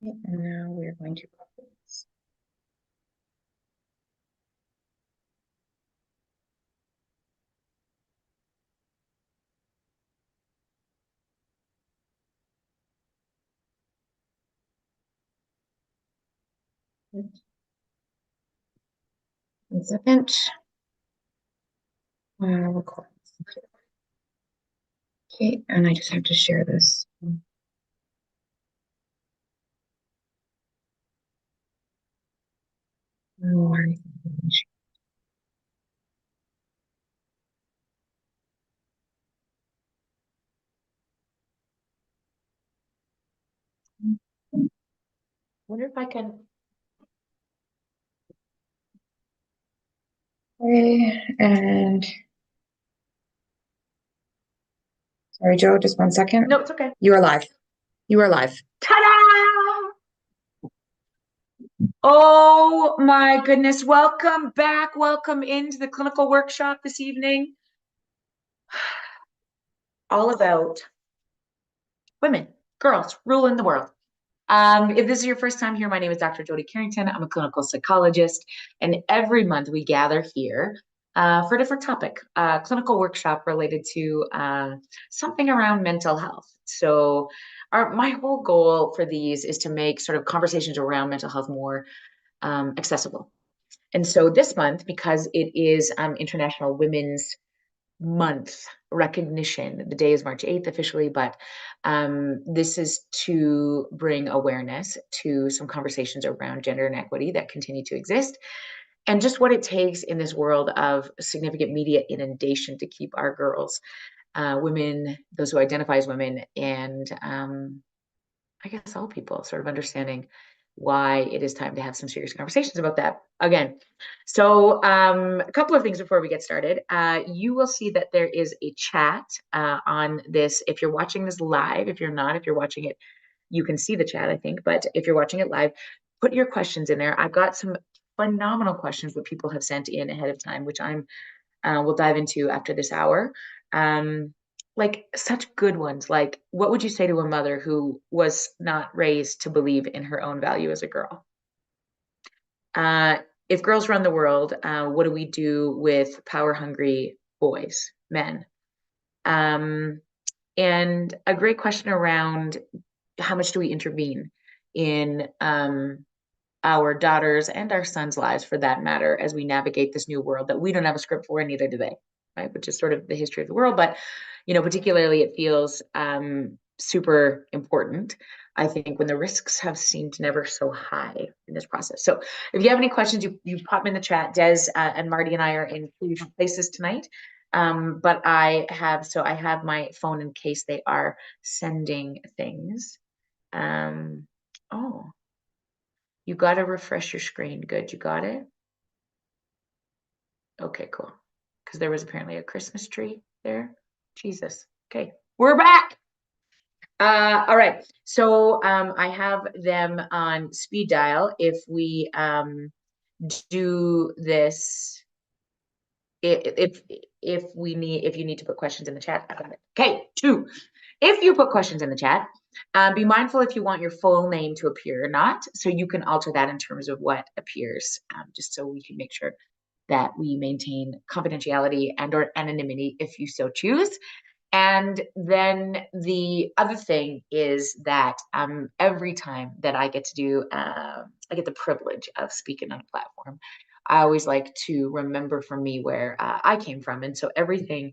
And now we're going to focus. One second. Record. Okay, and I just have to share this. Wonder if I can. Okay, and sorry, Joe, just one second. No, it's okay. You are live. You are live. Ta-da! Oh my goodness. Welcome back. Welcome into the clinical workshop this evening. All about women, girls, ruling the world. If this is your first time here, my name is Dr. Jody Carrington. I'm a clinical psychologist, and every month we gather here for a different topic, clinical workshop related to something around mental health. So, my whole goal for these is to make sort of conversations around mental health more accessible. And so this month, because it is International Women's Month recognition, the day is March 8th officially, but this is to bring awareness to some conversations around gender inequity that continue to exist and just what it takes in this world of significant media inundation to keep our girls, women, those who identify as women, and I guess all people sort of understanding why it is time to have some serious conversations about that again. So, a couple of things before we get started. You will see that there is a chat on this. If you're watching this live, if you're not, if you're watching it, you can see the chat, I think. But if you're watching it live, put your questions in there. I've got some phenomenal questions that people have sent in ahead of time, which I'm we'll dive into after this hour. Um, like such good ones. Like, what would you say to a mother who was not raised to believe in her own value as a girl? Uh, if girls run the world, what do we do with power hungry boys, men? Um, and a great question around how much do we intervene in our daughters and our sons' lives for that matter as we navigate this new world that we don't have a script for and neither do they, right? Which is sort of the history of the world. But, particularly it feels super important, I think, when the risks have seemed never so high in this process. So if you have any questions, you pop them in the chat. Des and Marty and I are in two different places tonight. But I have my phone in case they are sending things. Oh, you got to refresh your screen. Good. You got it? Okay, cool. Because there was apparently a Christmas tree there. Jesus. Okay. We're back. All right. So I have them on speed dial. If we do this, if you need to put questions in the chat, I got it. Okay, 2. If you put questions in the chat, be mindful if you want your full name to appear or not. So you can alter that in terms of what appears, just so we can make sure that we maintain confidentiality and or anonymity if you so choose. And then the other thing is that every time that I get to I get the privilege of speaking on a platform, I always like to remember for me where I came from. And so everything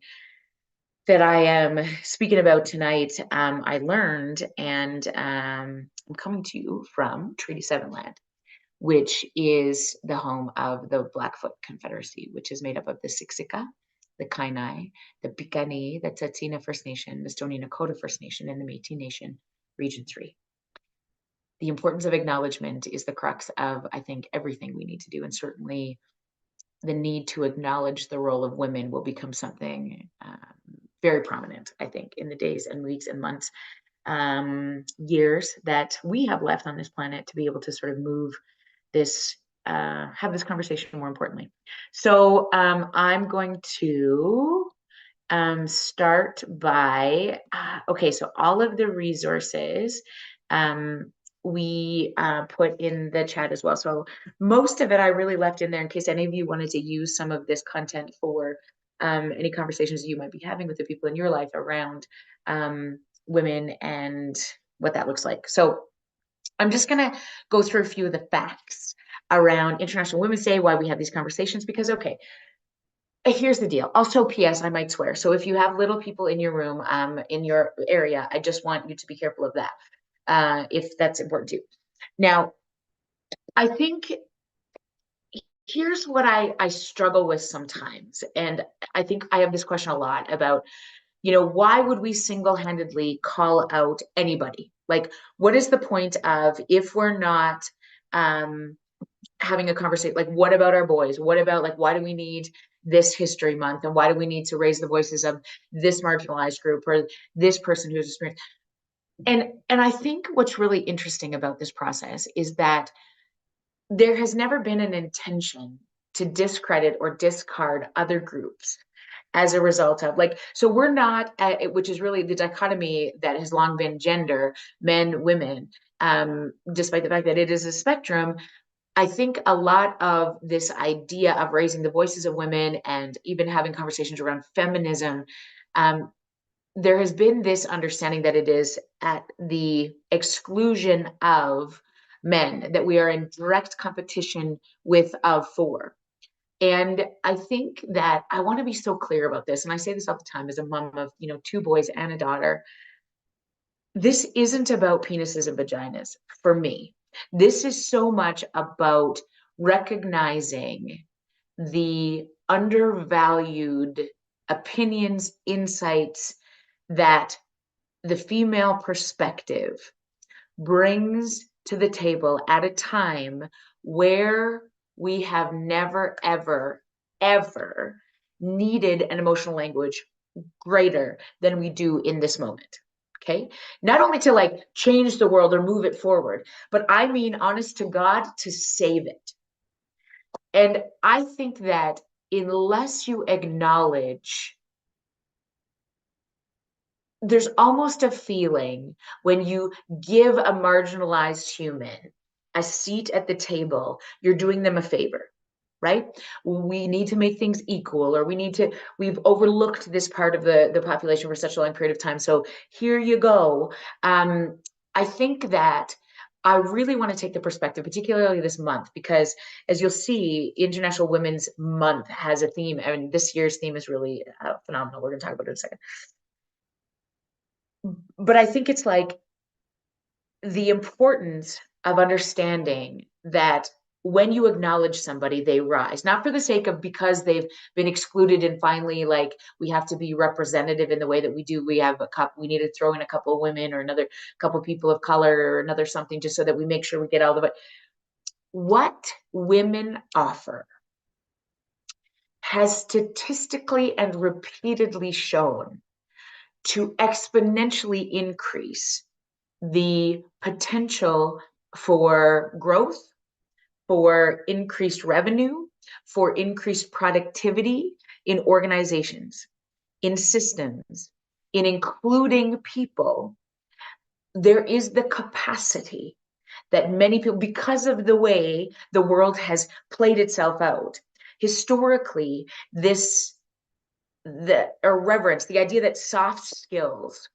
that I am speaking about tonight, I learned, and I'm coming to you from Treaty 7 land, which is the home of the Blackfoot Confederacy, which is made up of the Siksika, the Kainai, the Piikani, the Tsuut'ina First Nation, the Stoney Nakoda First Nation, and the Métis Nation, Region 3. The importance of acknowledgement is the crux of, I think, everything we need to do, and certainly the need to acknowledge the role of women will become something very prominent, I think, in the days and weeks and months, years that we have left on this planet to be able to sort of move this, have this conversation more importantly. So I'm going to start by, okay, so all of the resources, we put in the chat as well. So most of it I really left in there in case any of you wanted to use some of this content for any conversations you might be having with the people in your life around women and what that looks like. So I'm just going to go through a few of the facts around International Women's Day, why we have these conversations, because, okay, here's the deal. Also, P.S., I might swear. So if you have little people in your room, in your area, I just want you to be careful of that, if that's important to you. Now, I think here's what I struggle with sometimes. And I think I have this question a lot about, why would we single-handedly call out anybody? Like, what is the point of if we're not having a conversation? Like, what about our boys? What about, like, why do we need this history month? And why do we need to raise the voices of this marginalized group or this person who's experienced? And I think what's really interesting about this process is that there has never been an intention to discredit or discard other groups as a result of, like, so we're not which is really the dichotomy that has long been gender, men, women, despite the fact that it is a spectrum. I think a lot of this idea of raising the voices of women and even having conversations around feminism, there has been this understanding that it is at the exclusion of men, that we are in direct competition with, for. And I think that I want to be so clear about this. And I say this all the time as a mom of, two boys and a daughter. This isn't about penises and vaginas for me. This is so much about recognizing the undervalued opinions, insights that the female perspective brings to the table at a time where we have never, ever, ever needed an emotional language greater than we do in this moment. Okay. Not only to, like, change the world or move it forward, but I mean, honest to God, to save it. And I think that unless you acknowledge, there's almost a feeling when you give a marginalized human a seat at the table, you're doing them a favor, right? We need to make things equal, or we've overlooked this part of the population for such a long period of time. So here you go. I think that I really want to take the perspective, particularly this month, because as you'll see, International Women's Month has a theme, and this year's theme is really phenomenal. We're going to talk about it in a second. But I think it's like the importance of understanding that when you acknowledge somebody, they rise, not for the sake of because they've been excluded and finally, like, we have to be representative in the way that we do. We have we need to throw in a couple of women or another couple of people of color or another something, just so that we make sure we get all of it. What women offer has statistically and repeatedly shown to exponentially increase the potential for growth, for increased revenue, for increased productivity in organizations, in systems, in including people. There is the capacity that many people, because of the way the world has played itself out, historically, the irreverence, the idea that soft skills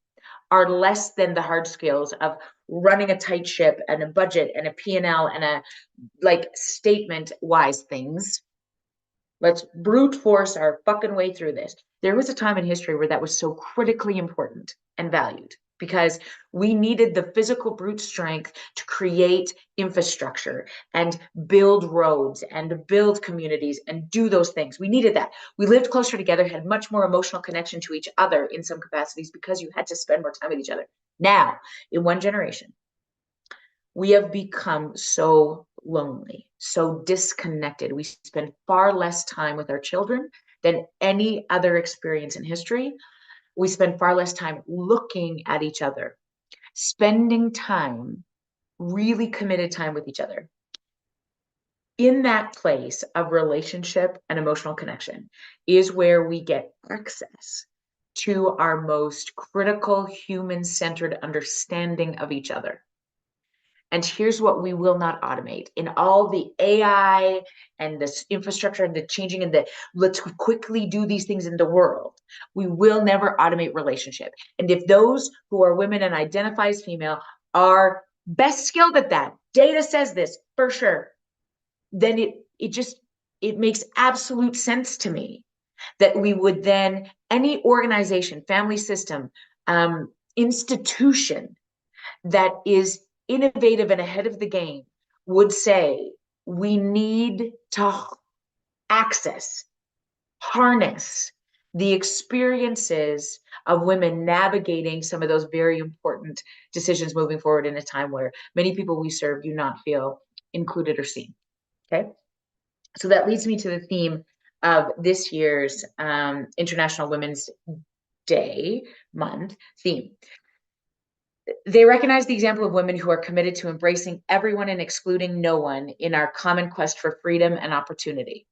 are less than the hard skills of running a tight ship and a budget and a P&L and a, like, statement wise things. Let's brute force our fucking way through this. There was a time in history where that was so critically important and valued, because we needed the physical brute strength to create infrastructure and build roads and build communities and do those things. We needed that. We lived closer together, had much more emotional connection to each other in some capacities, because you had to spend more time with each other. Now, in one generation, we have become so lonely, so disconnected. We spend far less time with our children than any other experience in history. We spend far less time looking at each other, spending time, really committed time with each other. In that place of relationship and emotional connection is where we get access to our most critical human-centered understanding of each other. And here's what we will not automate in all the AI and this infrastructure and the changing and the let's quickly do these things in the world. We will never automate relationship. And if those who are women and identify as female are best skilled at that, data says this for sure, then it makes absolute sense to me that we would then, any organization, family system, institution that is innovative and ahead of the game would say we need to access, harness the experiences of women navigating some of those very important decisions moving forward in a time where many people we serve do not feel included or seen. Okay. So that leads me to the theme of this year's International Women's Day month theme. They recognize the example of women who are committed to embracing everyone and excluding no one in our common quest for freedom and opportunity.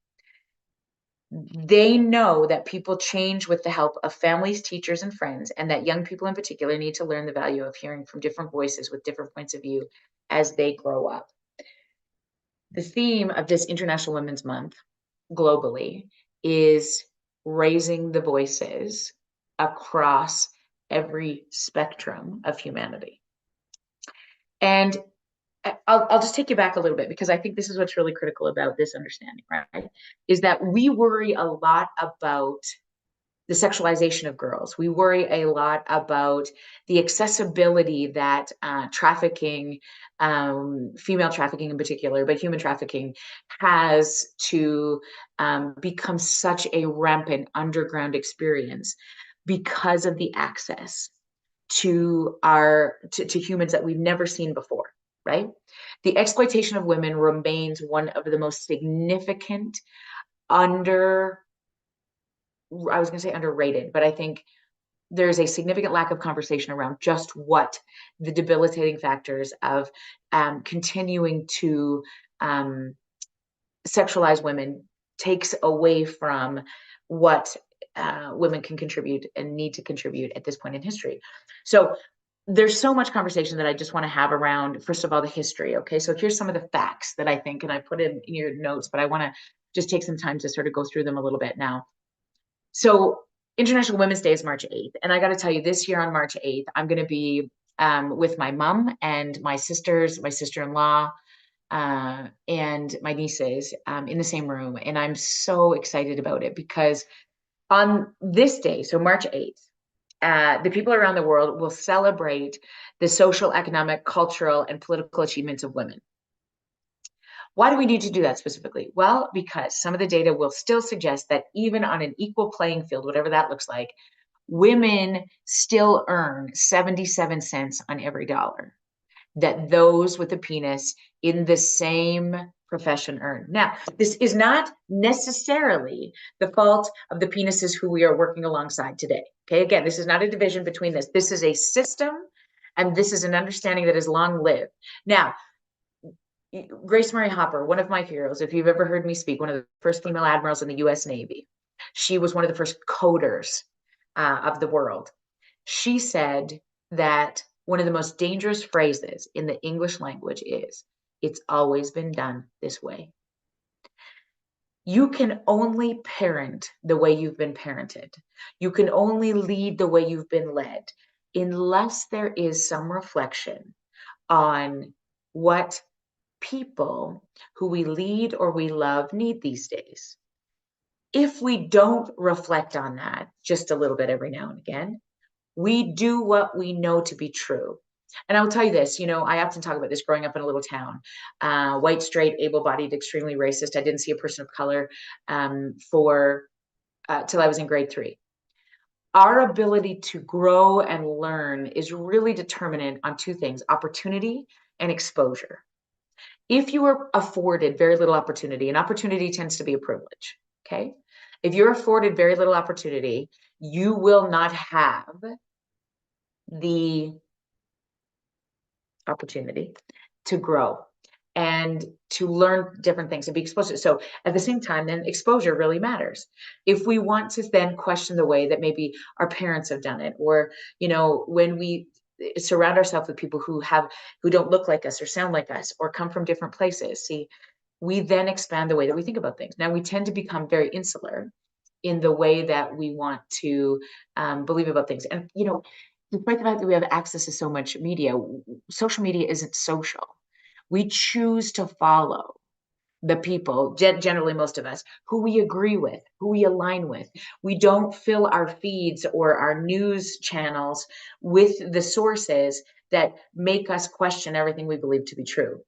They know that people change with the help of families, teachers, and friends, and that young people in particular need to learn the value of hearing from different voices with different points of view as they grow up. The theme of this International Women's Month globally is raising the voices across every spectrum of humanity. And I'll just take you back a little bit because I think this is what's really critical about this understanding, right? Is that we worry a lot about the sexualization of girls. We worry a lot about the accessibility that trafficking, female trafficking in particular, but human trafficking has to become such a rampant underground experience because of the access to humans that we've never seen before, right? The exploitation of women remains one of the most significant I was going to say underrated, but I think there's a significant lack of conversation around just what the debilitating factors of continuing to sexualize women takes away from what women can contribute and need to contribute at this point in history. So there's so much conversation that I just want to have around, first of all, the history. Okay, so here's some of the facts that I think, and I put in your notes, but I want to just take some time to sort of go through them a little bit now. So International Women's Day is March 8th. And I got to tell you, this year on March 8th, I'm going to be with my mom and my sisters, my sister-in-law, and my nieces in the same room. And I'm so excited about it because on this day, so March 8th, the people around the world will celebrate the social, economic, cultural, and political achievements of women. Why do we need to do that specifically? Well, because some of the data will still suggest that even on an equal playing field, whatever that looks like, women still earn 77 cents on every dollar that those with a penis in the same profession earn. Now, this is not necessarily the fault of the penises who we are working alongside today. Okay, again, this is not a division between this. This is a system, and this is an understanding that is long lived. Now, Grace Murray Hopper, one of my heroes, if you've ever heard me speak, one of the first female admirals in the US Navy. She was one of the first coders of the world. She said that one of the most dangerous phrases in the English language is, "It's always been done this way." You can only parent the way you've been parented. You can only lead the way you've been led, unless there is some reflection on what people who we lead or we love need these days. If we don't reflect on that just a little bit every now and again, we do what we know to be true. And I'll tell you this, I often talk about this growing up in a little town, white, straight, able-bodied, extremely racist. I didn't see a person of color till I was in grade 3. Our ability to grow and learn is really determinant on two things: opportunity and exposure. If you are afforded very little opportunity, and opportunity tends to be a privilege, okay? If you're afforded very little opportunity, you will not have the opportunity to grow and to learn different things and be exposed to it. So at the same time, then exposure really matters. If we want to then question the way that maybe our parents have done it, or, when we surround ourselves with people who don't look like us or sound like us or come from different places. See, we then expand the way that we think about things. Now we tend to become very insular in the way that we want to believe about things. And, despite the fact that we have access to so much media, social media isn't social. We choose to follow the people, generally most of us, who we agree with, who we align with. We don't fill our feeds or our news channels with the sources that make us question everything we believe to be true.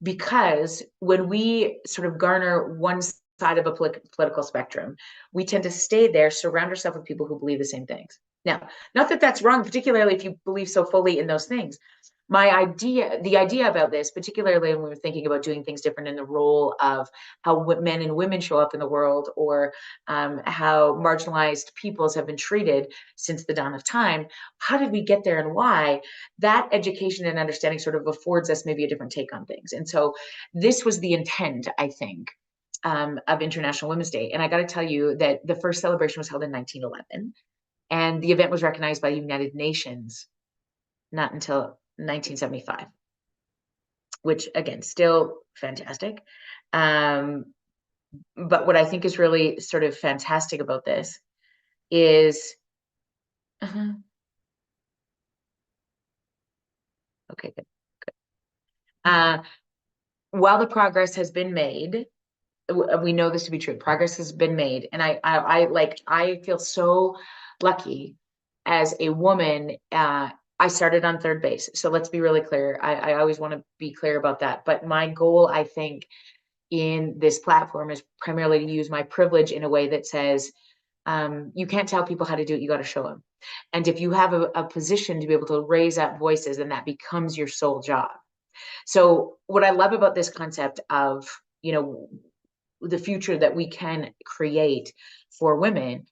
Because when we sort of garner one side of a political spectrum, we tend to stay there, surround ourselves with people who believe the same things. Now, not that that's wrong, particularly if you believe so fully in those things. The idea about this, particularly when we were thinking about doing things different in the role of how men and women show up in the world, or how marginalized peoples have been treated since the dawn of time, how did we get there and why? That education and understanding sort of affords us maybe a different take on things. And so this was the intent, I think, of International Women's Day. And I got to tell you that the first celebration was held in 1911, and the event was recognized by the United Nations not until 1975, which again, still fantastic. But what I think is really sort of fantastic about this is, okay, good. While the progress has been made, we know this to be true. Progress has been made, and I feel so lucky as a woman. I started on third base, so let's be really clear. I always want to be clear about that. But my goal, I think, in this platform is primarily to use my privilege in a way that says, you can't tell people how to do it, you got to show them. And if you have a position to be able to raise up voices, then that becomes your sole job. So what I love about this concept of, the future that we can create for women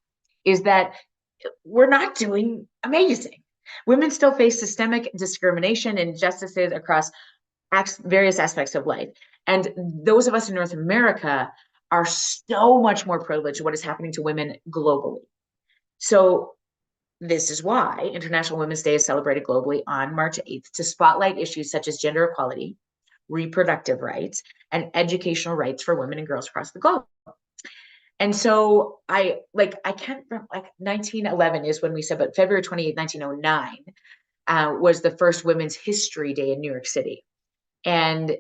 is that we're not doing amazing. Women still face systemic discrimination and injustices across various aspects of life. And those of us in North America are so much more privileged to what is happening to women globally. So this is why International Women's Day is celebrated globally on March 8th to spotlight issues such as gender equality, reproductive rights, and educational rights for women and girls across the globe. And so I can't remember, 1911 is when we said, but February 28th, 1909 was the first Women's History Day in New York City. And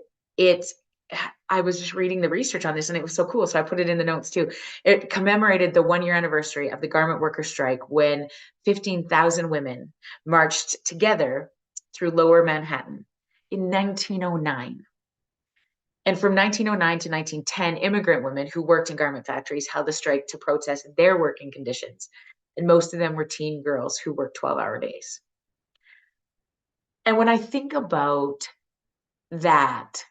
I was just reading the research on this and it was so cool. So I put it in the notes too. It commemorated the 1-year anniversary of the garment worker strike when 15,000 women marched together through Lower Manhattan in 1909. And from 1909 to 1910, immigrant women who worked in garment factories held a strike to protest their working conditions. And most of them were teen girls who worked 12-hour days. And when I think about that,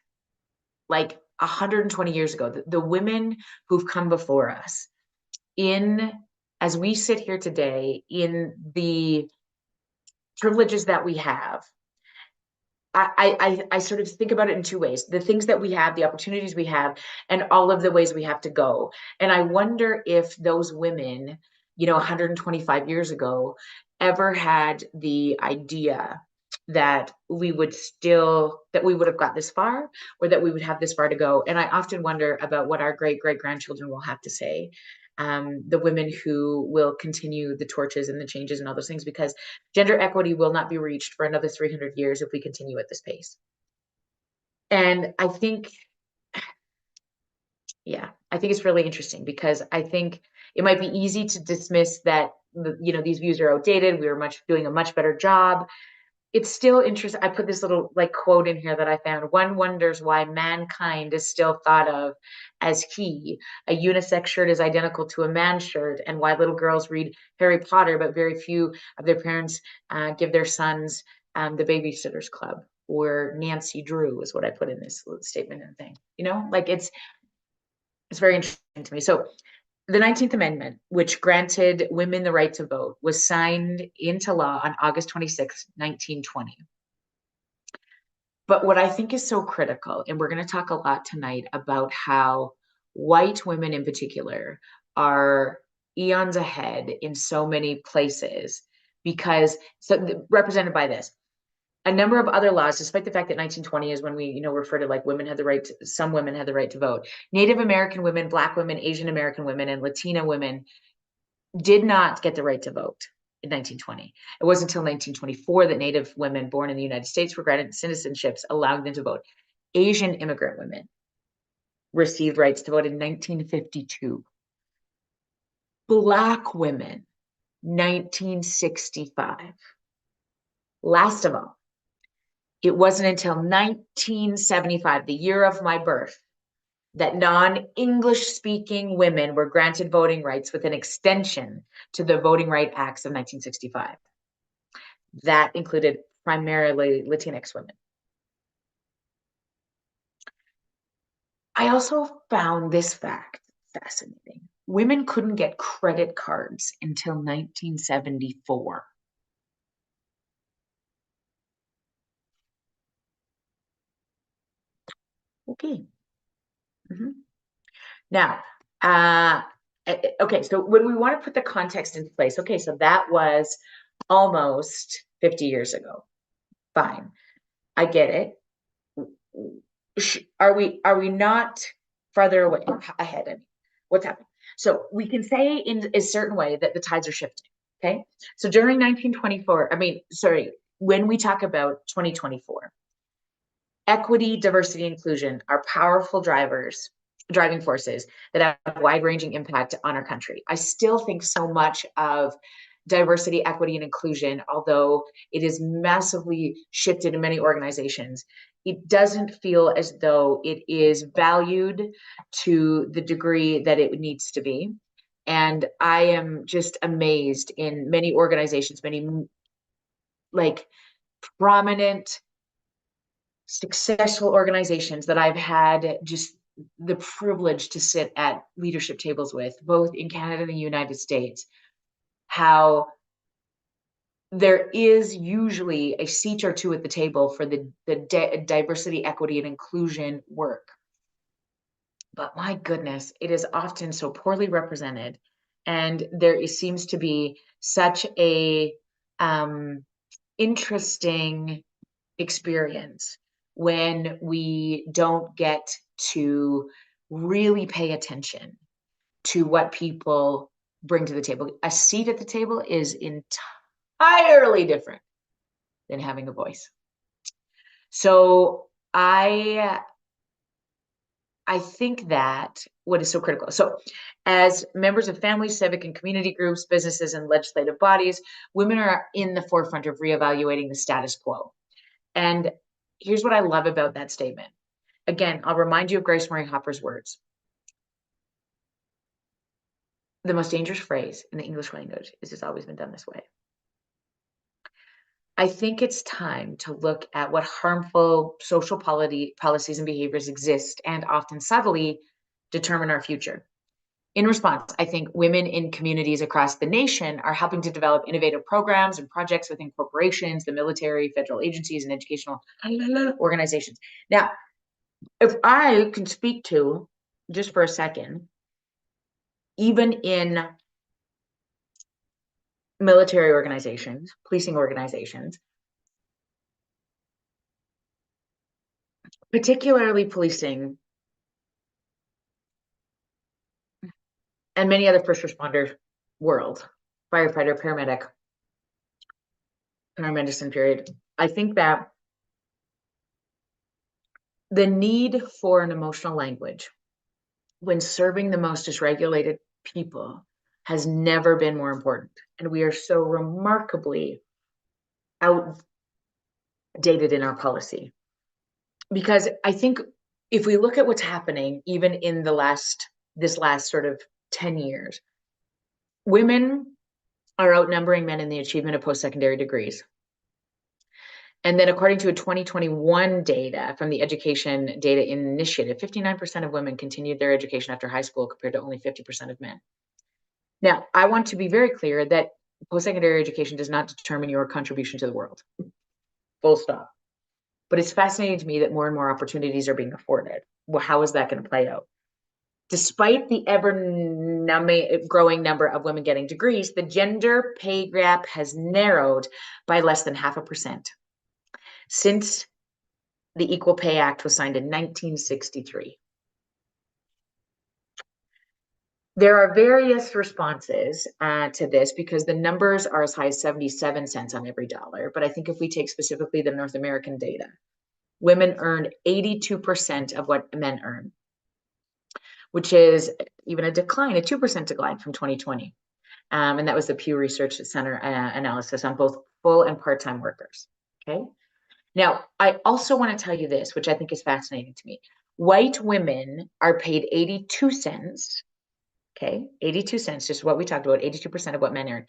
like 120 years ago, the women who've come before us, as we sit here today, in the privileges that we have, I sort of think about it in two ways: the things that we have, the opportunities we have, and all of the ways we have to go. And I wonder if those women, 125 years ago, ever had the idea that we would have got this far, or that we would have this far to go. And I often wonder about what our great grandchildren will have to say, the women who will continue the torches and the changes and all those things, because gender equity will not be reached for another 300 years if we continue at this pace. And I think it's really interesting, because I think it might be easy to dismiss that, these views are outdated. We are doing a much better job. It's still interesting. I put this little quote in here that I found. One wonders why mankind is still thought of as he. A unisex shirt is identical to a man's shirt, and why little girls read Harry Potter, but very few of their parents give their sons the Babysitter's Club, or Nancy Drew is what I put in this little statement and thing. It's very interesting to me. So the 19th Amendment, which granted women the right to vote, was signed into law on August 26, 1920. But what I think is so critical, and we're going to talk a lot tonight about how white women in particular are eons ahead in so many places because represented by this. A number of other laws, despite the fact that 1920 is when we, refer to like women had the right to, some women had the right to vote. Native American women, Black women, Asian American women, and Latina women did not get the right to vote in 1920. It wasn't until 1924 that Native women born in the United States were granted citizenships, allowing them to vote. Asian immigrant women received rights to vote in 1952. Black women, 1965. Last of all, it wasn't until 1975, the year of my birth, that non-English speaking women were granted voting rights with an extension to the Voting Rights Acts of 1965. That included primarily Latinx women. I also found this fact fascinating. Women couldn't get credit cards until 1974. Okay. Now, okay, so when we want to put the context into place, okay, so that was almost 50 years ago. Fine, I get it. Are we not farther away ahead? What's happening? So we can say in a certain way that the tides are shifting. Okay, so during 1924, when we talk about 2024, equity, diversity, inclusion are powerful driving forces that have wide-ranging impact on our country. I still think so much of diversity, equity, and inclusion, although it is massively shifted in many organizations, it doesn't feel as though it is valued to the degree that it needs to be. And I am just amazed in many organizations, many like prominent, successful organizations that I've had just the privilege to sit at leadership tables with, both in Canada and the United States, how there is usually a seat or two at the table for the diversity, equity, and inclusion work. But my goodness, it is often so poorly represented. And there seems to be such a interesting experience when we don't get to really pay attention to what people bring to the table. A seat at the table is entirely different than having a voice. So I think that what is so critical. So as members of family, civic, and community groups, businesses, and legislative bodies, women are in the forefront of reevaluating the status quo. And here's what I love about that statement. Again, I'll remind you of Grace Murray Hopper's words. The most dangerous phrase in the English language is it's always been done this way. I think it's time to look at what harmful social policies and behaviors exist and often subtly determine our future. In response, I think women in communities across the nation are helping to develop innovative programs and projects within corporations, the military, federal agencies, and educational organizations. Now, if I can speak to, just for a second, even in military organizations, policing organizations, particularly policing and many other first responder world, firefighter, paramedicine period, I think that the need for an emotional language when serving the most dysregulated people has never been more important. And we are so remarkably outdated in our policy. Because I think if we look at what's happening, even in this last sort of 10 years, women are outnumbering men in the achievement of post-secondary degrees. And then according to a 2021 data from the Education Data Initiative, 59% of women continued their education after high school compared to only 50% of men. Now, I want to be very clear that post-secondary education does not determine your contribution to the world. Full stop. But it's fascinating to me that more and more opportunities are being afforded. Well, how is that going to play out? Despite the growing number of women getting degrees, the gender pay gap has narrowed by less than 0.5% since the Equal Pay Act was signed in 1963. There are various responses to this because the numbers are as high as 77 cents on every dollar. But I think if we take specifically the North American data, women earned 82% of what men earn, which is even a 2% decline from 2020. And that was the Pew Research Center analysis on both full and part-time workers. Okay. Now, I also want to tell you this, which I think is fascinating to me. White women are paid 82 cents. Okay, 82 cents, just what we talked about, 82% of what men earn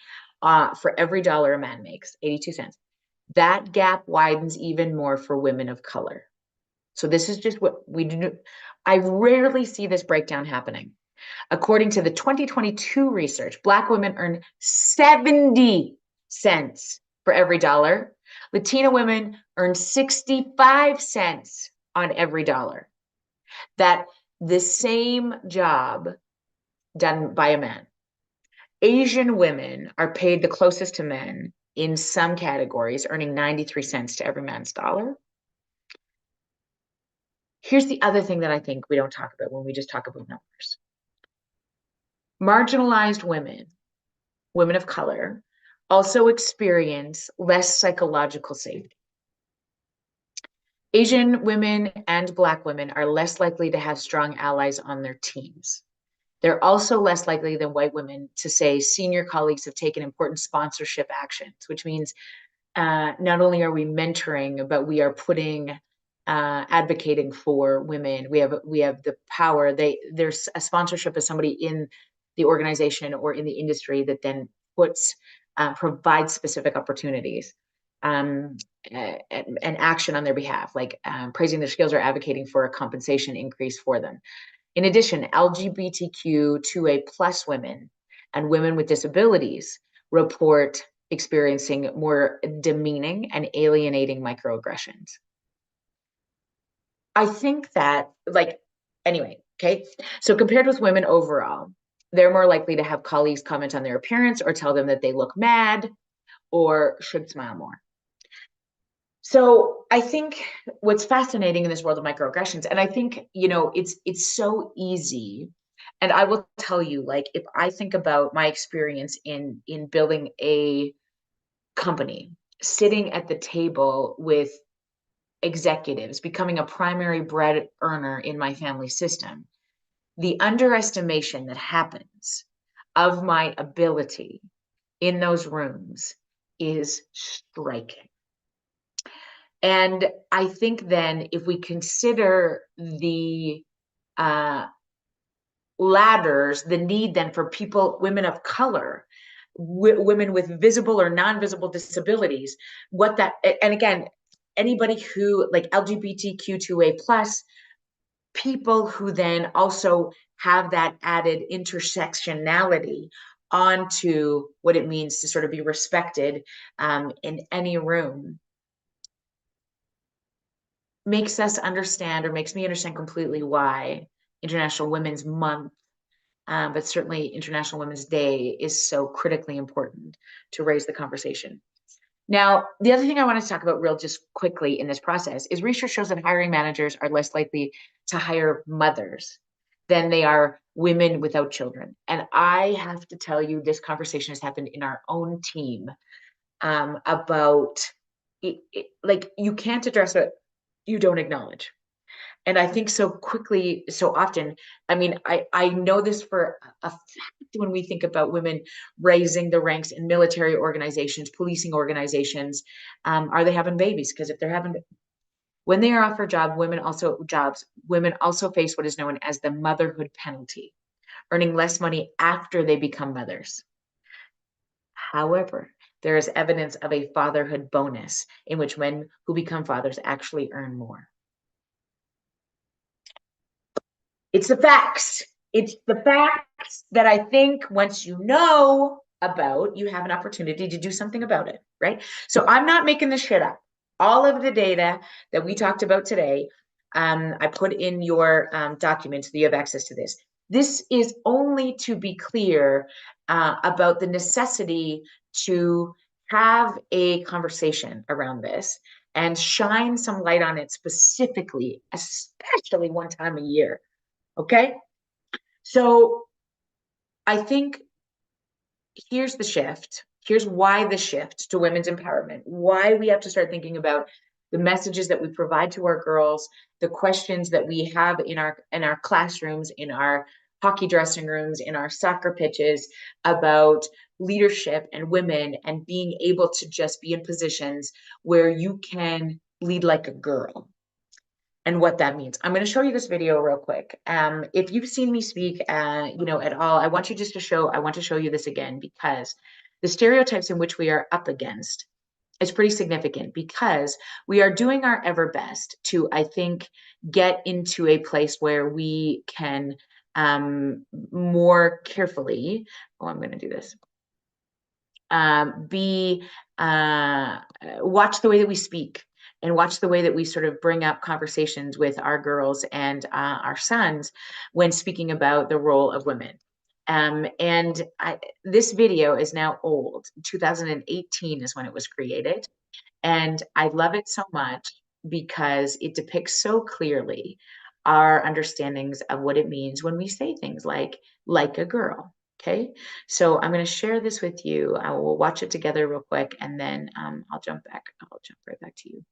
for every dollar a man makes, 82 cents. That gap widens even more for women of color. So this is just what we do. I rarely see this breakdown happening. According to the 2022 research, Black women earn 70 cents for every dollar. Latina women earn 65 cents on every dollar. That the same job done by a man. Asian women are paid the closest to men in some categories, earning 93 cents to every man's dollar. Here's the other thing that I think we don't talk about when we just talk about numbers. Marginalized women, women of color, also experience less psychological safety. Asian women and Black women are less likely to have strong allies on their teams. They're also less likely than white women to say senior colleagues have taken important sponsorship actions, which means not only are we mentoring, but we are advocating for women. We have the power. There's a sponsorship of somebody in the organization or in the industry that then provides specific opportunities and action on their behalf, like praising their skills or advocating for a compensation increase for them. In addition, LGBTQ2A+ women and women with disabilities report experiencing more demeaning and alienating microaggressions. I think that, okay, so compared with women overall, they're more likely to have colleagues comment on their appearance or tell them that they look mad or should smile more. So I think what's fascinating in this world of microaggressions, and I think, it's so easy. And I will tell you, if I think about my experience in building a company, sitting at the table with executives, becoming a primary bread earner in my family system, the underestimation that happens of my ability in those rooms is striking. And I think then if we consider the ladders, the need then for women of color, women with visible or non-visible disabilities, and again, anybody who LGBTQ2A+, people who then also have that added intersectionality onto what it means to sort of be respected in any room, makes me understand completely why International Women's Month, but certainly International Women's Day, is so critically important to raise the conversation. Now, the other thing I want to talk about just quickly in this process is research shows that hiring managers are less likely to hire mothers than they are women without children. And I have to tell you, this conversation has happened in our own team about you can't address what you don't acknowledge. And I think so often, I know this for a fact when we think about women raising the ranks in military organizations, policing organizations, are they having babies? Because when they are offered women also face what is known as the motherhood penalty, earning less money after they become mothers. However, there is evidence of a fatherhood bonus in which men who become fathers actually earn more. It's the facts. It's the facts that I think once you know about, you have an opportunity to do something about it, right? So I'm not making this shit up. All of the data that we talked about today, I put in your documents so you have access to this. This is only to be clear about the necessity to have a conversation around this and shine some light on it specifically, especially one time a year. Okay? So I think here's the shift. Here's why the shift to women's empowerment, why we have to start thinking about the messages that we provide to our girls, the questions that we have in our classrooms, in our hockey dressing rooms, in our soccer pitches about leadership and women and being able to just be in positions where you can lead like a girl and what that means. I'm going to show you this video real quick. If you've seen me speak, at all, I want to show you this again because the stereotypes in which we are up against is pretty significant because we are doing our ever best to, I think, get into a place where we can more carefully, I'm going to do this, watch the way that we speak and watch the way that we sort of bring up conversations with our girls and our sons when speaking about the role of women. This video is now old. 2018 is when it was created. And I love it so much because it depicts so clearly our understandings of what it means when we say things like a girl. Okay, so I'm going to share this with you. I will watch it together real quick, and then I'll jump right back to you.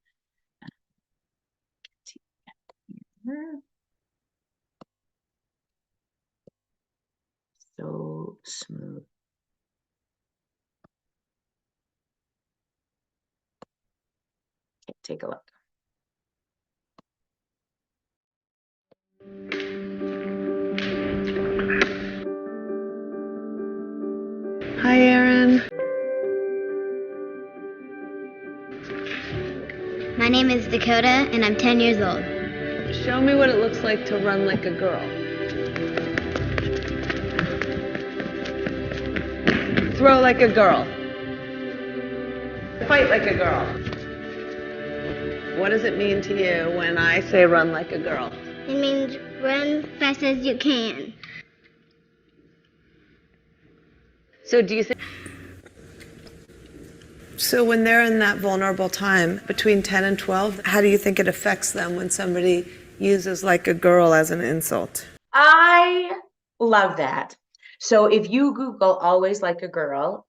So smooth. Okay, take a look. Hi, Erin. My name is Dakota, and I'm 10 years old. Show me what it looks like to run like a girl. Throw like a girl. Fight like a girl. What does it mean to you when I say run like a girl? It means run fast as you can. So do you think... So when they're in that vulnerable time between 10 and 12, how do you think it affects them when somebody uses like a girl as an insult? I love that. So if you Google always like a girl,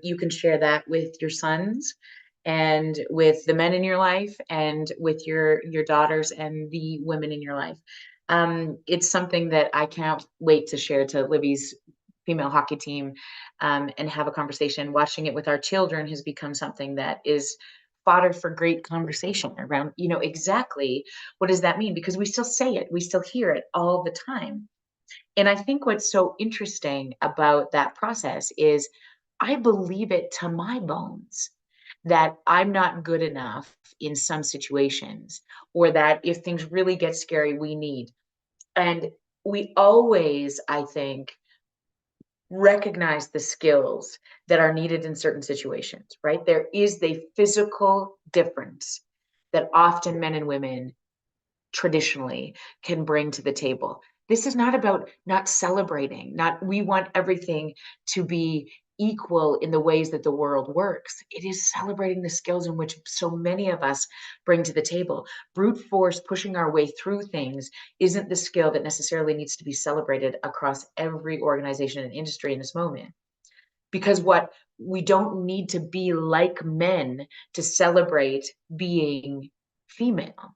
you can share that with your sons and with the men in your life and with your daughters and the women in your life. It's something that I can't wait to share to Libby's female hockey team and have a conversation. Watching it with our children has become something that is fodder for great conversation around, exactly what does that mean? Because we still say it, we still hear it all the time. And I think what's so interesting about that process is I believe it to my bones that I'm not good enough in some situations, or that if things really get scary, we need. And we always, I think, recognize the skills that are needed in certain situations, right? There is the physical difference that often men and women traditionally can bring to the table. This is not about not celebrating, not we want everything to be equal in the ways that the world works. It is celebrating the skills in which so many of us bring to the table. Brute force pushing our way through things isn't the skill that necessarily needs to be celebrated across every organization and industry in this moment. Because what we don't need to be like men to celebrate being female.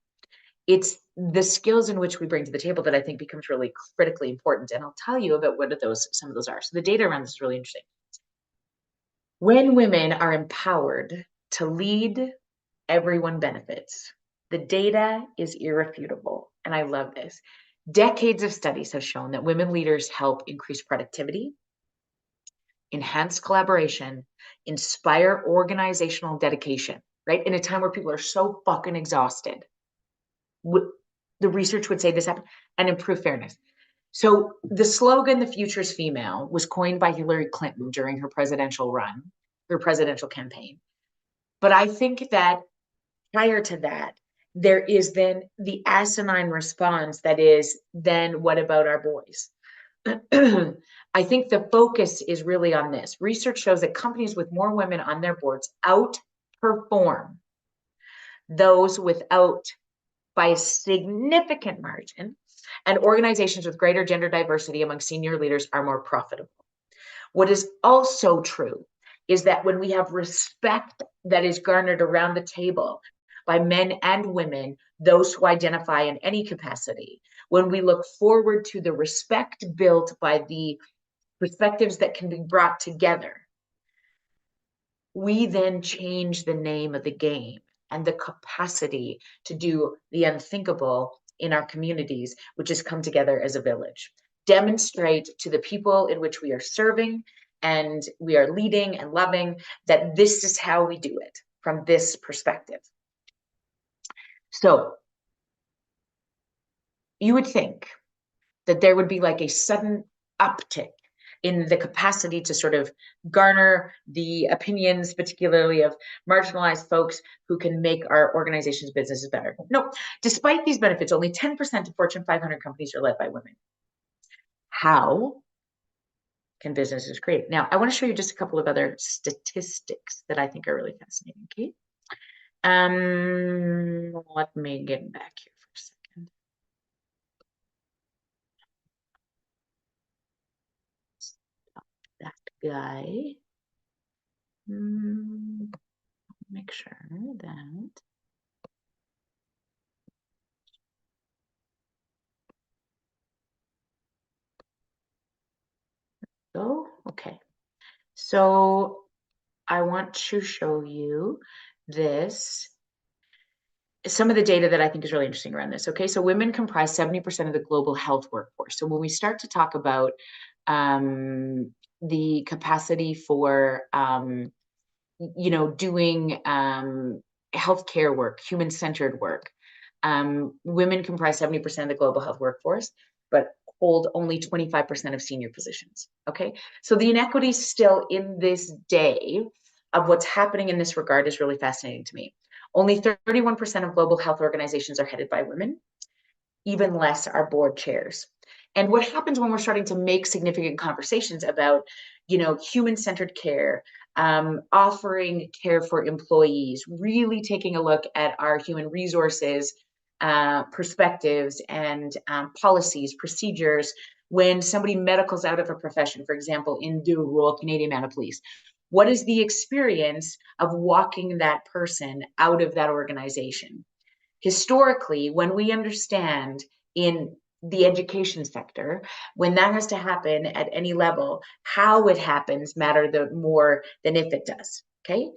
It's the skills in which we bring to the table that I think becomes really critically important. And I'll tell you about what some of those are. So the data around this is really interesting. When women are empowered to lead, everyone benefits. The data is irrefutable. And I love this. Decades of studies have shown that women leaders help increase productivity, enhance collaboration, inspire organizational dedication, right? In a time where people are so fucking exhausted. The research would say this happened, and improve fairness. So the slogan, "The future's female," was coined by Hillary Clinton during her presidential campaign. But I think that prior to that, there is then the asinine response that is, then what about our boys? I think the focus is really on this. Research shows that companies with more women on their boards outperform those without by a significant margin, and organizations with greater gender diversity among senior leaders are more profitable. What is also true is that when we have respect that is garnered around the table by men and women, those who identify in any capacity, when we look forward to the respect built by the perspectives that can be brought together, we then change the name of the game and the capacity to do the unthinkable in our communities, which is come together as a village. Demonstrate to the people in which we are serving and we are leading and loving that this is how we do it from this perspective. So you would think that there would be like a sudden uptick in the capacity to sort of garner the opinions, particularly of marginalized folks who can make our organizations' businesses better. No, despite these benefits, only 10% of Fortune 500 companies are led by women. How can businesses create? Now, I want to show you just a couple of other statistics that I think are really fascinating, okay? Let me get back here for a second. That guy. Make sure that okay. So I want to show you this, some of the data that I think is really interesting around this. Okay, so women comprise 70% of the global health workforce. So when we start to talk about the capacity for doing healthcare work, human-centered work, women comprise 70% of the global health workforce, but hold only 25% of senior positions. Okay, so the inequities still in this day of what's happening in this regard is really fascinating to me. Only 31% of global health organizations are headed by women, even less are board chairs. And what happens when we're starting to make significant conversations about, human-centered care, offering care for employees, really taking a look at our human resources, perspectives and policies, procedures, when somebody medicals out of a profession, for example, in the Royal Canadian Mounted Police, what is the experience of walking that person out of that organization? Historically, when we understand in the education sector, when that has to happen at any level, how it happens matter more than if it does, okay?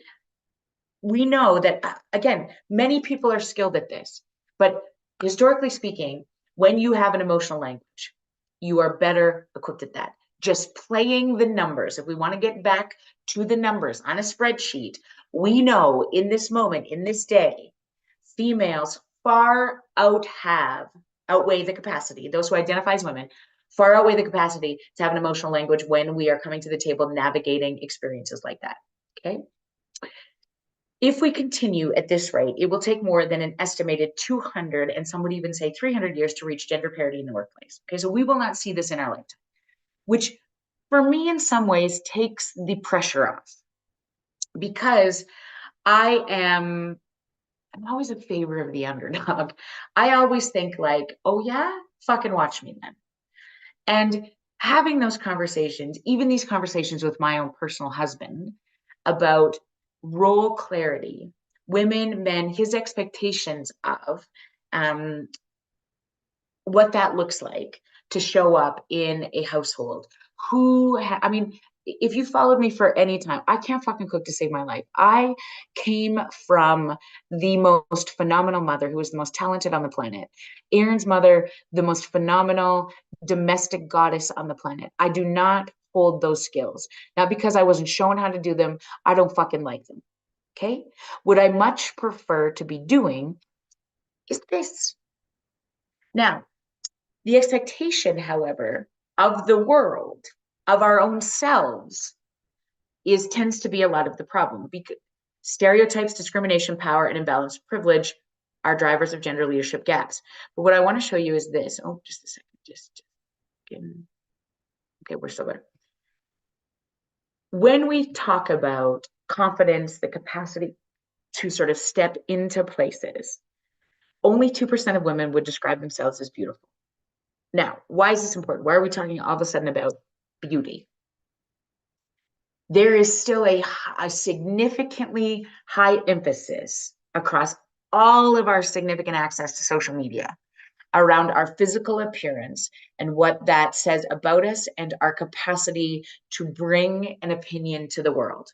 We know that, again, many people are skilled at this, but historically speaking, when you have an emotional language, you are better equipped at that. Just playing the numbers, if we want to get back to the numbers on a spreadsheet, we know in this moment, in this day, females far outweigh the capacity, those who identify as women, far outweigh the capacity to have an emotional language when we are coming to the table navigating experiences like that, okay? If we continue at this rate, it will take more than an estimated 200, and some would even say 300 years to reach gender parity in the workplace. Okay, so we will not see this in our lifetime, which for me in some ways takes the pressure off, because I'm always in favor of the underdog. I always think like, oh yeah, fucking watch me then. And having those conversations, even these conversations with my own personal husband about role clarity, women, men, his expectations of what that looks like to show up in a household. If you followed me for any time, I can't fucking cook to save my life. I came from the most phenomenal mother who was the most talented on the planet. Aaron's mother, the most phenomenal domestic goddess on the planet. I do not hold those skills. Not because I wasn't shown how to do them. I don't fucking like them. Okay? What I much prefer to be doing is this. Now, the expectation, however, of the world, of our own selves, tends to be a lot of the problem, because stereotypes, discrimination, power, and imbalanced privilege are drivers of gender leadership gaps. But what I want to show you is this. Oh, just a second. Just Okay, we're still there. When we talk about confidence, the capacity to sort of step into places, only 2% of women would describe themselves as beautiful. Now, why is this important? Why are we talking all of a sudden about beauty? There is still a significantly high emphasis across all of our significant access to social media around our physical appearance and what that says about us and our capacity to bring an opinion to the world.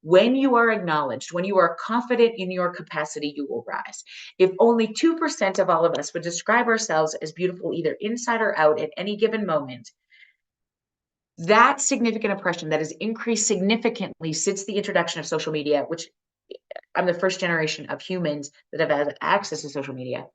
When you are acknowledged, when you are confident in your capacity, you will rise. If only 2% of all of us would describe ourselves as beautiful, either inside or out at any given moment, that significant oppression that has increased significantly since the introduction of social media, which I'm the first generation of humans that have had access to social media,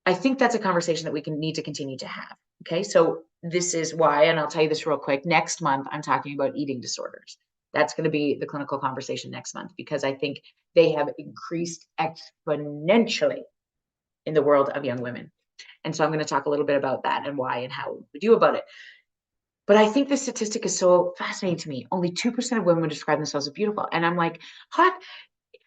I think that's a conversation that we need to continue to have. Okay, so this is why, and I'll tell you this real quick, next month I'm talking about eating disorders. That's going to be the clinical conversation next month, because I think they have increased exponentially in the world of young women. And so I'm going to talk a little bit about that and why and how we do about it. But I think the statistic is so fascinating to me. Only 2% of women would describe themselves as beautiful. And I'm like,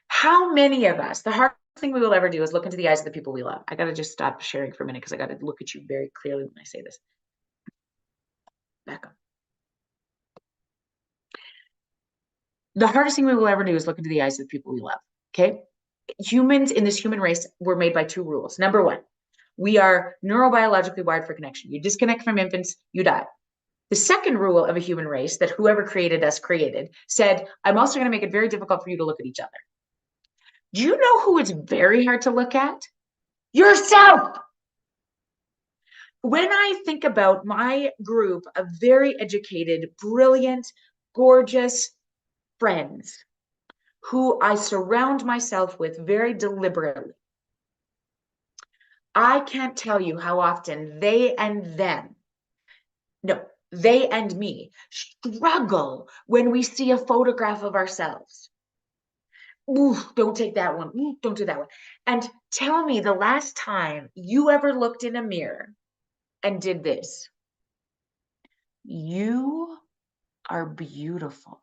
how many of us, the hardest thing we will ever do is look into the eyes of the people we love. I got to just stop sharing for a minute because I got to look at you very clearly when I say this. Back up. The hardest thing we will ever do is look into the eyes of the people we love. Okay. Humans in this human race were made by 2 rules. Number 1, we are neurobiologically wired for connection. You disconnect from infants, you die. The second rule of a human race that whoever created us created said, I'm also going to make it very difficult for you to look at each other. Do you know who it's very hard to look at? Yourself. When I think about my group of very educated, brilliant, gorgeous friends who I surround myself with very deliberately, I can't tell you how often they and me struggle when we see a photograph of ourselves. Ooh, don't take that one. Ooh, don't do that one. And tell me the last time you ever looked in a mirror and did this. You are beautiful.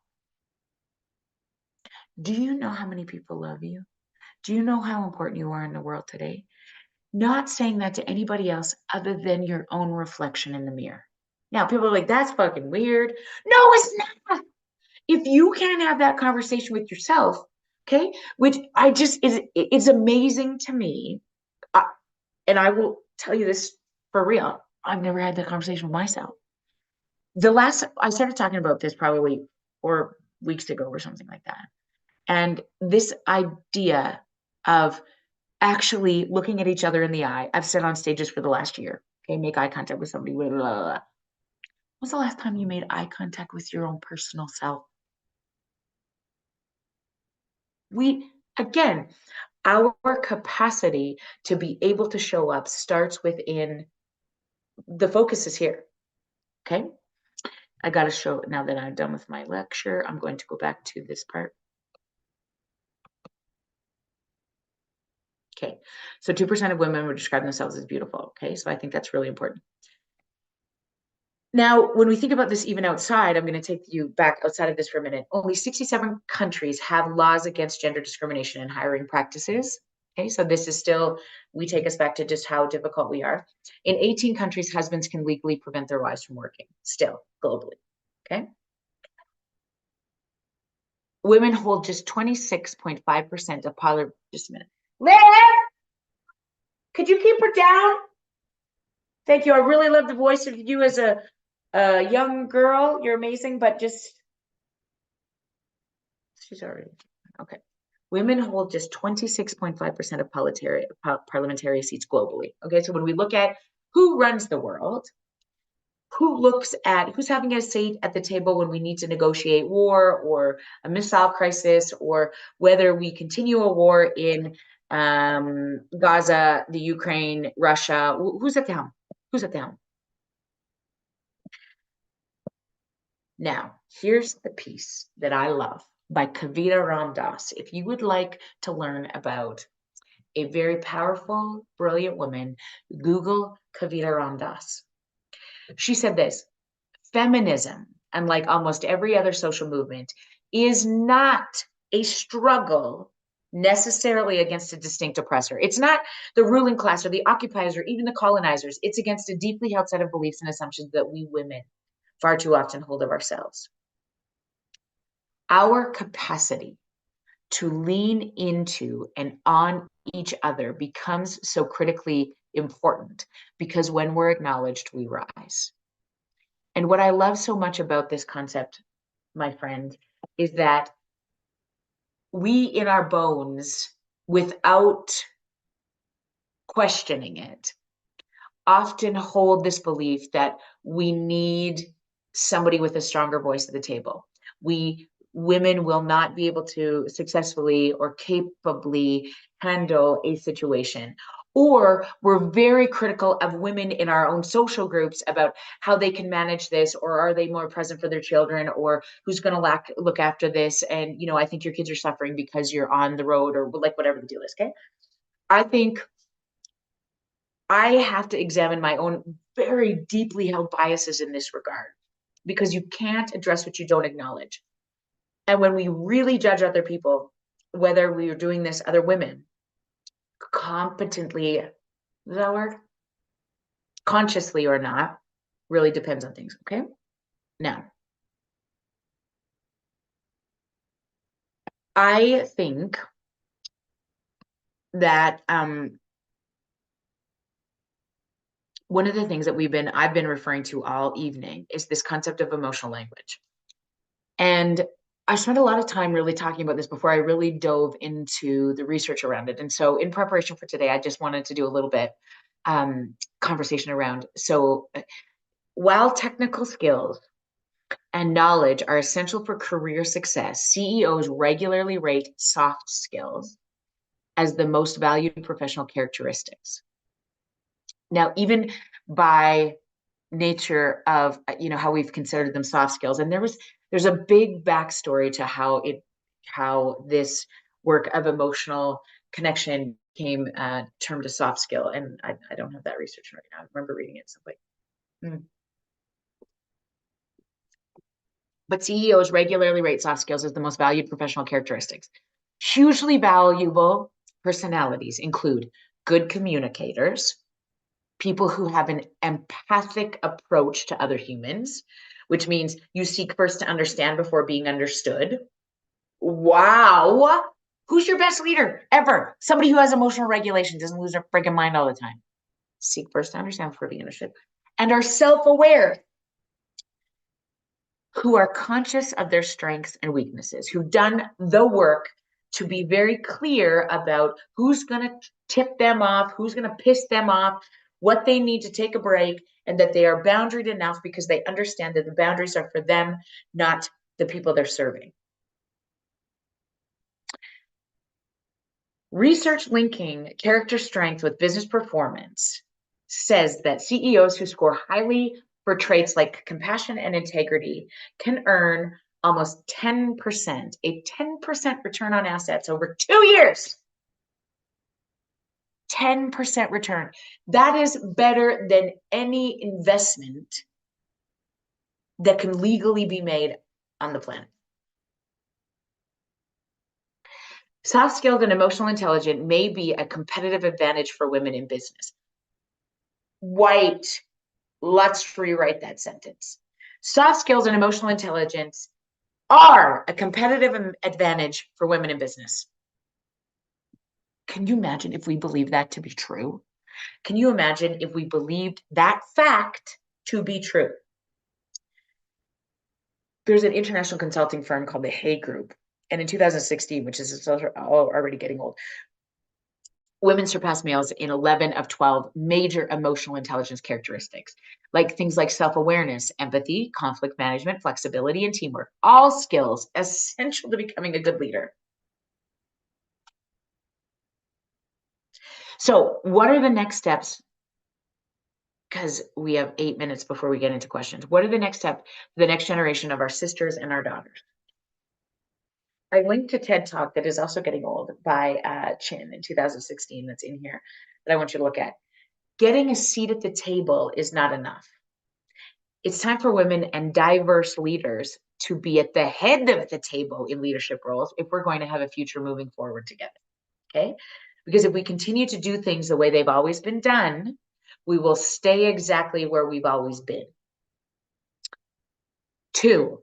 Do you know how many people love you? Do you know how important you are in the world today? Not saying that to anybody else other than your own reflection in the mirror. Now, people are like, that's fucking weird. No, it's not. If you can't have that conversation with yourself, okay, which it's amazing to me. And I will tell you this for real. I've never had that conversation with myself. I started talking about this probably 4 weeks ago or something like that. And this idea of actually looking at each other in the eye, I've said on stages for the last year, okay, make eye contact with somebody. Blah, blah, blah. When's the last time you made eye contact with your own personal self? Again, our capacity to be able to show up starts within, the focus is here, okay? I got to show, now that I'm done with my lecture, I'm going to go back to this part. Okay, so 2% of women would describe themselves as beautiful, okay? So I think that's really important. Now, when we think about this even outside, I'm going to take you back outside of this for a minute. Only 67 countries have laws against gender discrimination in hiring practices. Okay, so this is still, we take us back to just how difficult we are. In 18 countries, husbands can legally prevent their wives from working, still, globally, okay? Women hold just 26.5% of just a minute. Liv, could you keep her down? Thank you. I really love the voice of you as a young girl. You're amazing, but she's already, okay. Women hold just 26.5% of parliamentary seats globally. Okay, so when we look at who runs the world, who's having a seat at the table when we need to negotiate war or a missile crisis, or whether we continue a war in Gaza, the Ukraine, Russia, who's at the helm? Who's at the helm? Now, here's the piece that I love by Kavita Ram Das. If you would like to learn about a very powerful, brilliant woman, Google Kavita Ram Das. She said this: feminism, unlike almost every other social movement, is not a struggle necessarily against a distinct oppressor. It's not the ruling class or the occupiers or even the colonizers. It's against a deeply held set of beliefs and assumptions that we women far too often hold of ourselves. Our capacity to lean into and on each other becomes so critically important because when we're acknowledged, we rise. And what I love so much about this concept, my friend, is that we in our bones, without questioning it, often hold this belief that we need somebody with a stronger voice at the table. Women will not be able to successfully or capably handle a situation. Or we're very critical of women in our own social groups about how they can manage this, or are they more present for their children, or who's going to look after this. And, you know, I think your kids are suffering because you're on the road, or like whatever the deal is. Okay. I think I have to examine my own very deeply held biases in this regard, because you can't address what you don't acknowledge. And when we really judge other people, whether we are doing this, other women, competently, is that a word? Consciously or not, really depends on things, okay? Now, I think that one of the things that I've been referring to all evening is this concept of emotional language. And I spent a lot of time really talking about this before I really dove into the research around it. And so in preparation for today, I just wanted to do a little bit conversation around. So while technical skills and knowledge are essential for career success, CEOs regularly rate soft skills as the most valued professional characteristics. Now, even by nature of, you know, how we've considered them soft skills, and there's a big backstory to how this work of emotional connection came termed a soft skill. And I don't have that research right now. I remember reading it somewhere. But CEOs regularly rate soft skills as the most valued professional characteristics. Hugely valuable personalities include good communicators, people who have an empathic approach to other humans, which means you seek first to understand before being understood. Wow. Who's your best leader ever? Somebody who has emotional regulation, doesn't lose their freaking mind all the time. Seek first to understand before being understood. And are self-aware, who are conscious of their strengths and weaknesses, who've done the work to be very clear about who's going to tip them off, who's going to piss them off, what they need to take a break, and that they are boundaried enough because they understand that the boundaries are for them, not the people they're serving. Research linking character strength with business performance says that CEOs who score highly for traits like compassion and integrity can earn almost 10%, a 10% return on assets over 2 years. 10% return. That is better than any investment that can legally be made on the planet. Soft skilled and emotional intelligence may be a competitive advantage for women in business. White, let's rewrite that sentence. Soft skills and emotional intelligence are a competitive advantage for women in business. Can you imagine if we believe that to be true? Can you imagine if we believed that fact to be true? There's an international consulting firm called the Hay Group. And in 2016, which is already getting old, women surpassed males in 11 of 12 major emotional intelligence characteristics, like things like self-awareness, empathy, conflict management, flexibility, and teamwork, all skills essential to becoming a good leader. So what are the next steps? Because we have 8 minutes before we get into questions. What are the next steps for the next generation of our sisters and our daughters? I linked a TED Talk that is also getting old by Chin in 2016 that's in here that I want you to look at. Getting a seat at the table is not enough. It's time for women and diverse leaders to be at the head of the table in leadership roles if we're going to have a future moving forward together. Okay? Because if we continue to do things the way they've always been done, we will stay exactly where we've always been. 2,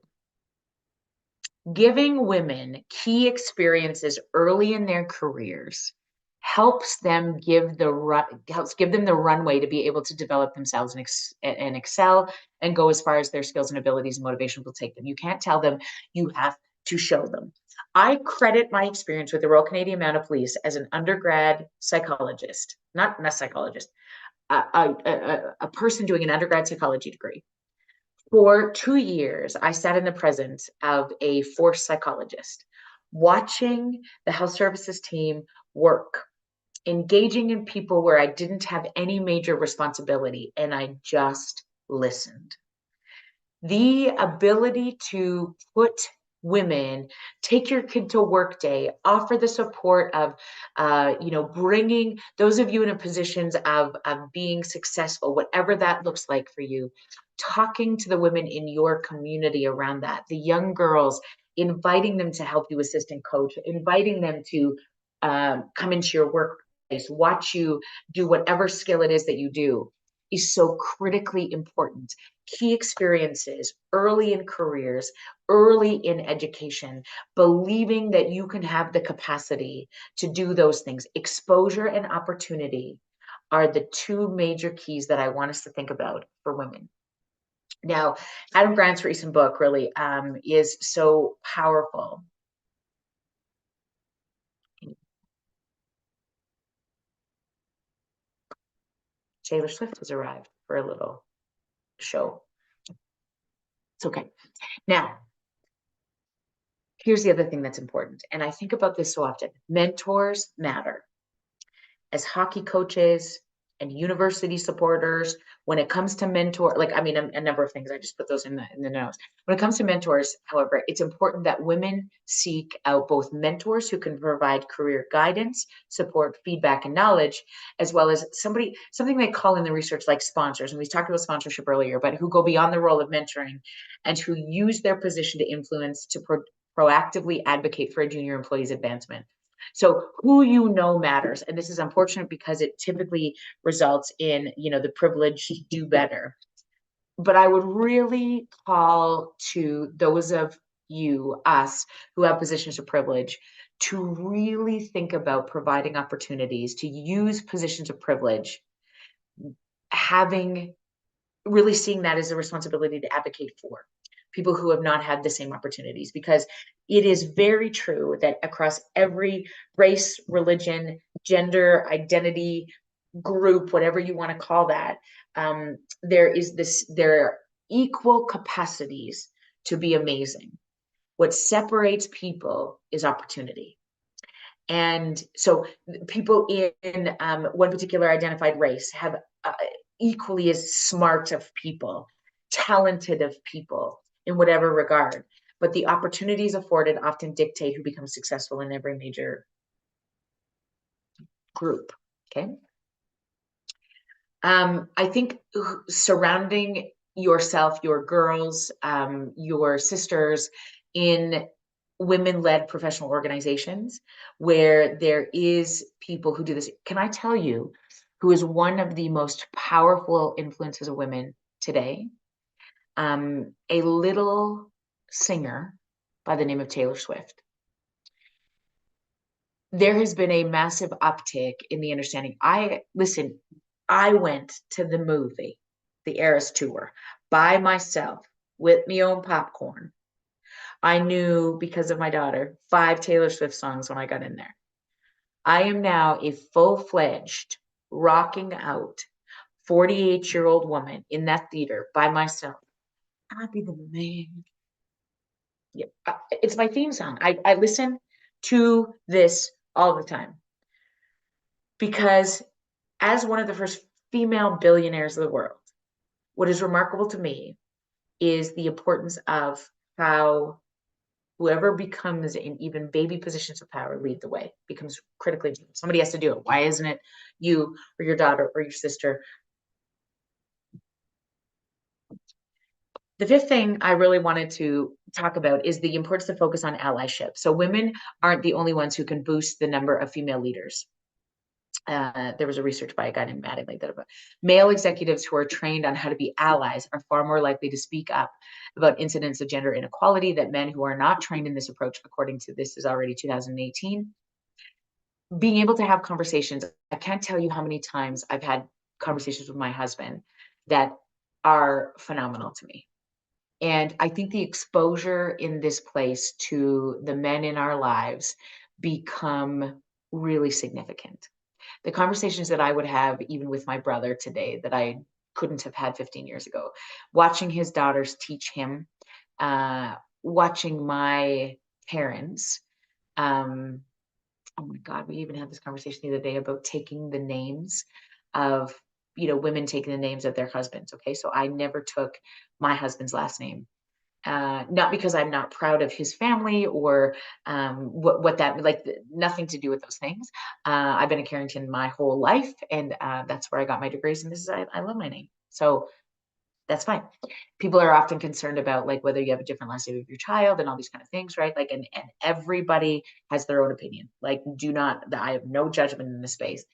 giving women key experiences early in their careers helps them give them the runway to be able to develop themselves and excel and go as far as their skills and abilities and motivation will take them. You can't tell them, you have to show them. I credit my experience with the Royal Canadian Mounted Police as an undergrad psychologist, not a psychologist, a person doing an undergrad psychology degree. For 2 years, I sat in the presence of a force psychologist, watching the health services team work, engaging in people where I didn't have any major responsibility, and I just listened. The ability to put women, take your kid to work day, offer the support of, bringing those of you in positions of being successful, whatever that looks like for you, talking to the women in your community around that, the young girls, inviting them to help you assist and coach, inviting them to come into your workplace, watch you do whatever skill it is that you do, is so critically important. Key experiences early in careers, early in education, believing that you can have the capacity to do those things. Exposure and opportunity are the 2 major keys that I want us to think about for women. Now, Adam Grant's recent book really is so powerful. Taylor Swift has arrived for a little show. It's okay. Now, here's the other thing that's important, and I think about this so often. Mentors matter. As hockey coaches and university supporters, when it comes to a number of things, I just put those in the notes. When it comes to mentors, however, it's important that women seek out both mentors who can provide career guidance, support, feedback, and knowledge, as well as something they call in the research like sponsors. And we talked about sponsorship earlier, but who go beyond the role of mentoring and who use their position to influence to proactively advocate for a junior employee's advancement. So who you know matters. And this is unfortunate because it typically results in, the privileged do better. But I would really call to those of us who have positions of privilege to really think about providing opportunities to use positions of privilege, really seeing that as a responsibility to advocate for people who have not had the same opportunities, because it is very true that across every race, religion, gender, identity, group, whatever you want to call that, there are equal capacities to be amazing. What separates people is opportunity. And so people in one particular identified race have equally as smart of people, talented of people in whatever regard, but the opportunities afforded often dictate who becomes successful in every major group. Okay. I think surrounding yourself, your girls, your sisters in women-led professional organizations where there is people who do this. Can I tell you who is one of the most powerful influences of women today? A little singer by the name of Taylor Swift. There has been a massive uptick in the understanding. I went to the movie, the Eras Tour, by myself with my own popcorn. I knew, because of my daughter, 5 Taylor Swift songs when I got in there. I am now a full-fledged, rocking out 48-year-old woman in that theater by myself. I'd be the man. Yeah, it's my theme song. I listen to this all the time because as one of the first female billionaires of the world, what is remarkable to me is the importance of how whoever becomes in even baby positions of power lead the way becomes critically important. Somebody has to do it. Why isn't it you or your daughter or your sister? The fifth thing I really wanted to talk about is the importance to focus on allyship. So women aren't the only ones who can boost the number of female leaders. There was a research by a guy named Mattingly that about male executives who are trained on how to be allies are far more likely to speak up about incidents of gender inequality than men who are not trained in this approach, according to this is already 2018. Being able to have conversations, I can't tell you how many times I've had conversations with my husband that are phenomenal to me. And I think the exposure in this place to the men in our lives become really significant. The conversations that I would have even with my brother today that I couldn't have had 15 years ago, watching his daughters teach him, watching my parents. Oh my God, we even had this conversation the other day about taking the names of, women taking the names of their husbands. Okay. So I never took my husband's last name. Not because I'm not proud of his family or what that like nothing to do with those things. I've been a Carrington my whole life, and that's where I got my degrees. And this is I love my name, so that's fine. People are often concerned about like whether you have a different last name of your child and all these kind of things, right? Like, and everybody has their own opinion. Like, I have no judgment in this space.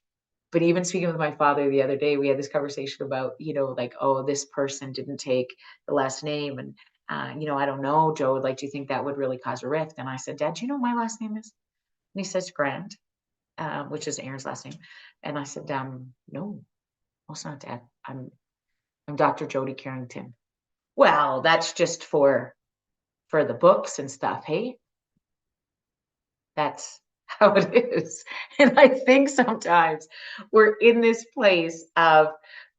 But even speaking with my father the other day, we had this conversation about, like, oh, this person didn't take the last name. And, I don't know, Joe, like, do you think that would really cause a rift? And I said, Dad, do you know what my last name is? And he says Grant, which is Aaron's last name. And I said, no, well, it's not Dad. I'm Dr. Jody Carrington. Well, that's just for the books and stuff. Hey, that's how it is. And I think sometimes we're in this place of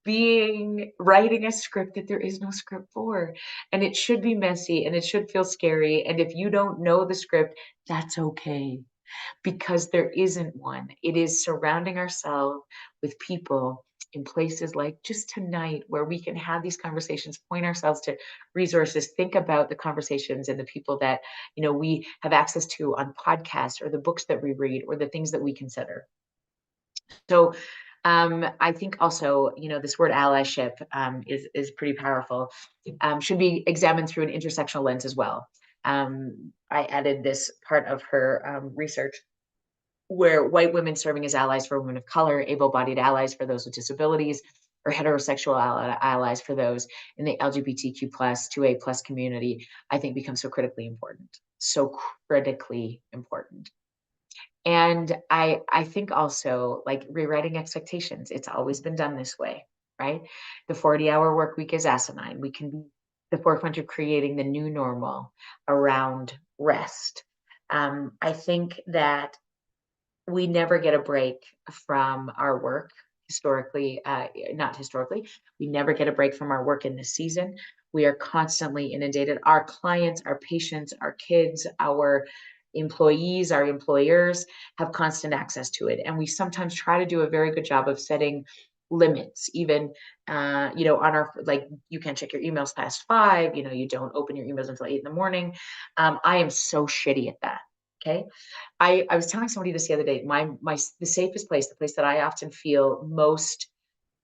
writing a script that there is no script for. And it should be messy and it should feel scary. And if you don't know the script, that's okay, because there isn't one. It is surrounding ourselves with people in places like just tonight where we can have these conversations, point ourselves to resources, think about the conversations and the people that, we have access to on podcasts or the books that we read or the things that we consider. So I think also, this word allyship is pretty powerful, should be examined through an intersectional lens as well. I added this part of her research where white women serving as allies for women of color, able-bodied allies for those with disabilities, or heterosexual allies for those in the LGBTQ plus 2A plus community, I think becomes so critically important. So critically important. And I think also like rewriting expectations. It's always been done this way, right? The 40-hour work week is asinine. We can be the forefront of creating the new normal around rest. I think that we never get a break from our work historically, not historically, we never get a break from our work in this season. We are constantly inundated. Our clients, our patients, our kids, our employees, our employers have constant access to it. And we sometimes try to do a very good job of setting limits, even, on our, like, you can't check your emails past 5, you don't open your emails until 8 in the morning. I am so shitty at that. Okay. I was telling somebody this the other day, the safest place, the place that I often feel most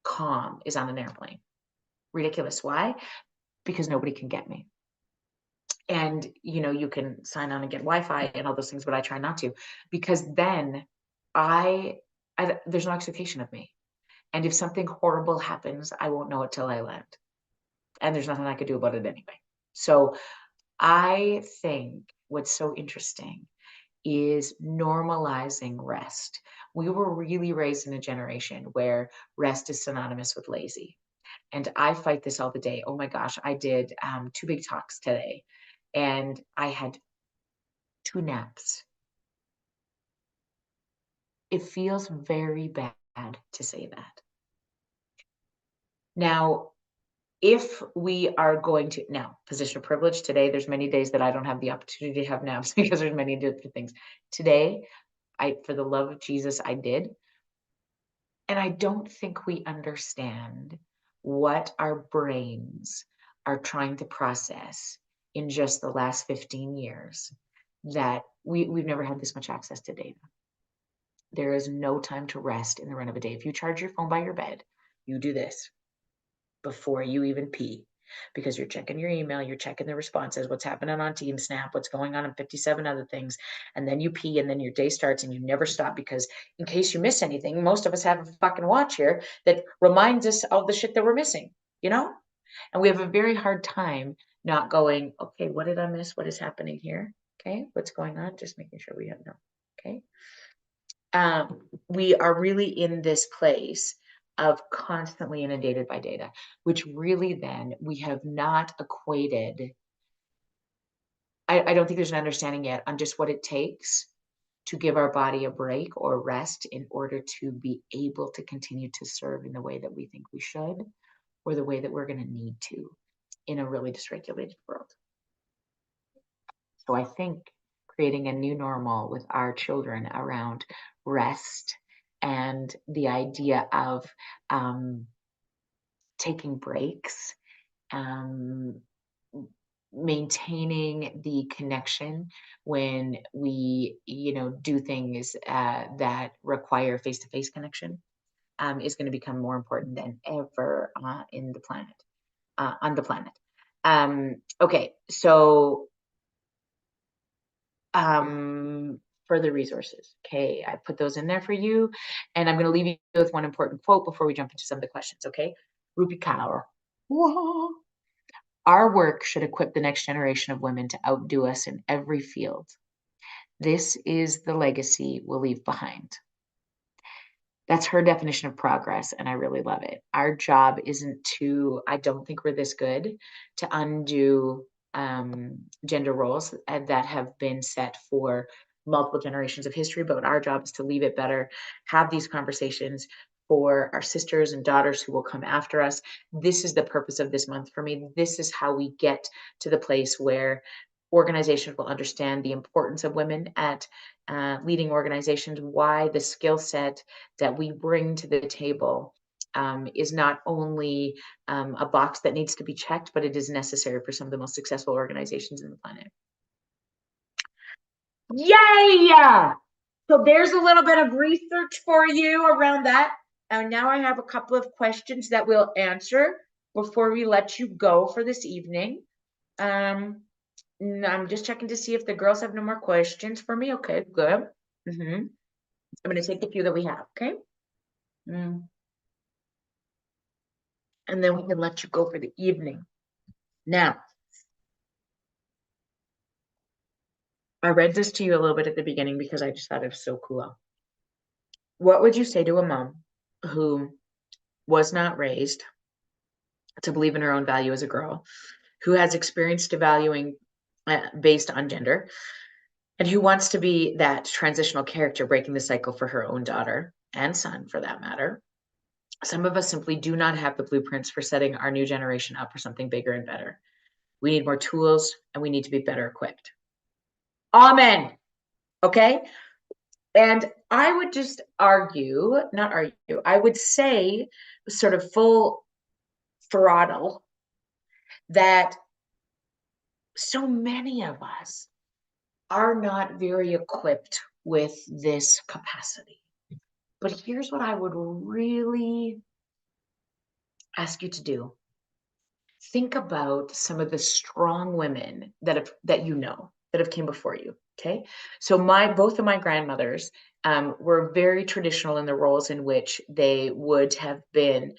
calm is on an airplane. Ridiculous. Why? Because nobody can get me. And, you can sign on and get Wi-Fi and all those things, but I try not to, because then there's no expectation of me. And if something horrible happens, I won't know it till I land. And there's nothing I could do about it anyway. So I think what's so interesting is normalizing rest. We were really raised in a generation where rest is synonymous with lazy. And I fight this all the day. Oh my gosh, I did 2 big talks today and I had 2 naps. It feels very bad to say that. Now, if we are going to position of privilege today, there's many days that I don't have the opportunity to have naps because there's many different things. Today, for the love of Jesus, I did. And I don't think we understand what our brains are trying to process in just the last 15 years, that we've never had this much access to data. There is no time to rest in the run of a day. If you charge your phone by your bed, you do this before you even pee. because you're checking your email, you're checking the responses, what's happening on Team Snap, what's going on in 57 other things. And then you pee and then your day starts and you never stop because in case you miss anything, most of us have a fucking watch here that reminds us of the shit that we're missing, you know? And we have a very hard time not going, okay, what did I miss? What is happening here? Okay, what's going on? Just making sure we have no, okay. We are really in this place of constantly inundated by data, which really then we have not equated. I don't think there's an understanding yet on just what it takes to give our body a break or rest in order to be able to continue to serve in the way that we think we should, or the way that we're going to need to in a really dysregulated world. So I think creating a new normal with our children around rest and the idea of taking breaks, um, maintaining the connection when we, do things that require face-to-face connection is going to become more important than ever on the planet. Okay, so further resources. Okay, I put those in there for you. And I'm going to leave you with one important quote before we jump into some of the questions. Okay, Rupi Kaur. Our work should equip the next generation of women to outdo us in every field. This is the legacy we'll leave behind. That's her definition of progress, and I really love it. Our job isn't to, I don't think we're this good, to undo gender roles that have been set for multiple generations of history, but our job is to leave it better, have these conversations for our sisters and daughters who will come after us. This is the purpose of this month for me. This is how we get to the place where organizations will understand the importance of women at leading organizations, why the skill set that we bring to the table is not only a box that needs to be checked, but it is necessary for some of the most successful organizations in the planet. Yay! So there's a little bit of research for you around that. And now I have a couple of questions that we'll answer before we let you go for this evening. I'm just checking to see if the girls have no more questions for me. Okay, good. I'm going to take a few that we have, okay? And then we can let you go for the evening. Now, I read this to you a little bit at the beginning because I just thought it was so cool. What would you say to a mom who was not raised to believe in her own value as a girl, who has experienced devaluing based on gender, and who wants to be that transitional character breaking the cycle for her own daughter and son, for that matter? Some of us simply do not have the blueprints for setting our new generation up for something bigger and better. We need more tools and we need to be better equipped. Amen. Okay. And I would just I would say sort of full throttle that so many of us are not very equipped with this capacity. But here's what I would really ask you to do. Think about some of the strong women that have came before you. Okay. So both of my grandmothers were very traditional in the roles in which they would have been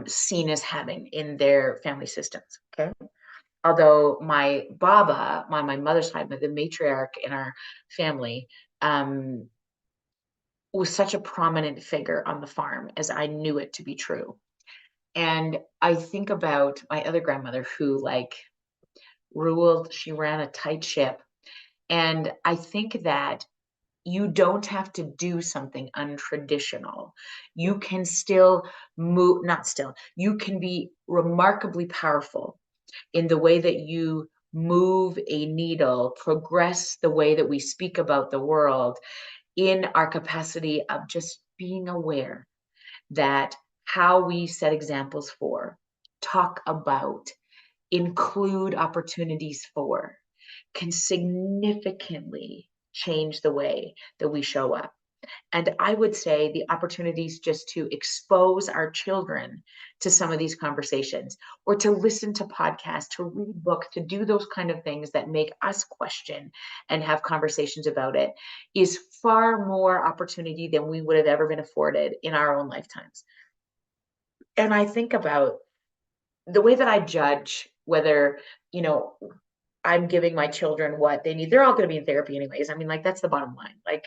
seen as having in their family systems. Okay. Although my baba, my mother's side, the matriarch in our family, was such a prominent figure on the farm as I knew it to be true. And I think about my other grandmother who ruled, she ran a tight ship. And I think that you don't have to do something untraditional. You can still you can be remarkably powerful in the way that you move a needle, progress the way that we speak about the world, in our capacity of just being aware that how we set examples for, talk about, include opportunities for, can significantly change the way that we show up. And I would say the opportunities just to expose our children to some of these conversations, or to listen to podcasts, to read books, to do those kind of things that make us question and have conversations about it, is far more opportunity than we would have ever been afforded in our own lifetimes. And I think about the way that I judge whether, you know, I'm giving my children what they need. They're all going to be in therapy anyways. I mean, like, that's the bottom line. Like,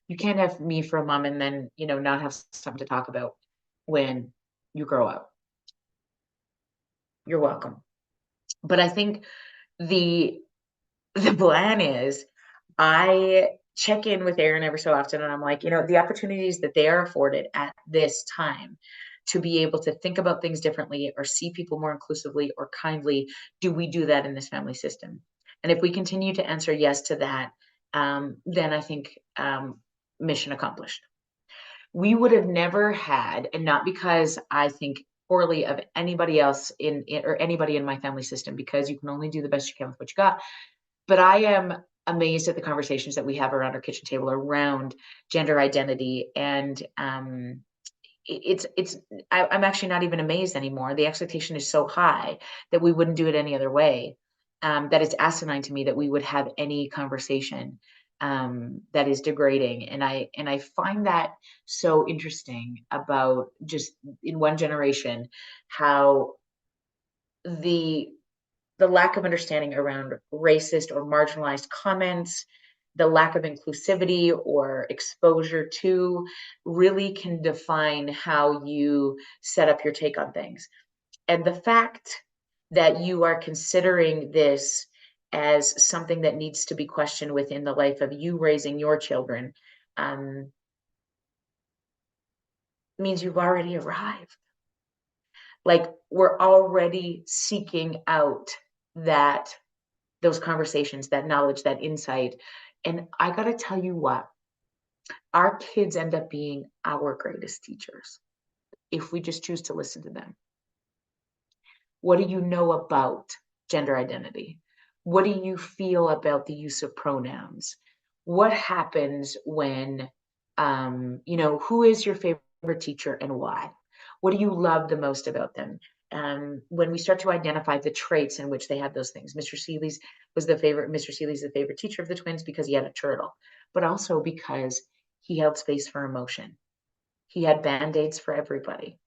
you can't have me for a mom and then, not have something to talk about when you grow up. You're welcome. But I think the the plan is, I check in with Aaron every so often, and I'm like, the opportunities that they are afforded at this time to be able to think about things differently, or see people more inclusively or kindly, do we do that in this family system? And if we continue to answer yes to that, then I think, mission accomplished. We would have never had, and not because I think poorly of anybody else or anybody in my family system, because you can only do the best you can with what you got. But I am amazed at the conversations that we have around our kitchen table around gender identity. And I'm actually not even amazed anymore. The expectation is so high that we wouldn't do it any other way. That it's asinine to me that we would have any conversation that is degrading. And I find that so interesting about, just in one generation, how the lack of understanding around racist or marginalized comments, the lack of inclusivity or exposure to, really can define how you set up your take on things. And the fact that you are considering this as something that needs to be questioned within the life of you raising your children, means you've already arrived. Like, we're already seeking out those conversations, that knowledge, that insight. And I got to tell you what, our kids end up being our greatest teachers if we just choose to listen to them. What do you know about gender identity? What do you feel about the use of pronouns? What happens when, who is your favorite teacher and why? What do you love the most about them? When we start to identify the traits in which they have those things. Mr. Seeley's the favorite teacher of the twins because he had a turtle, but also because he held space for emotion. He had band-aids for everybody.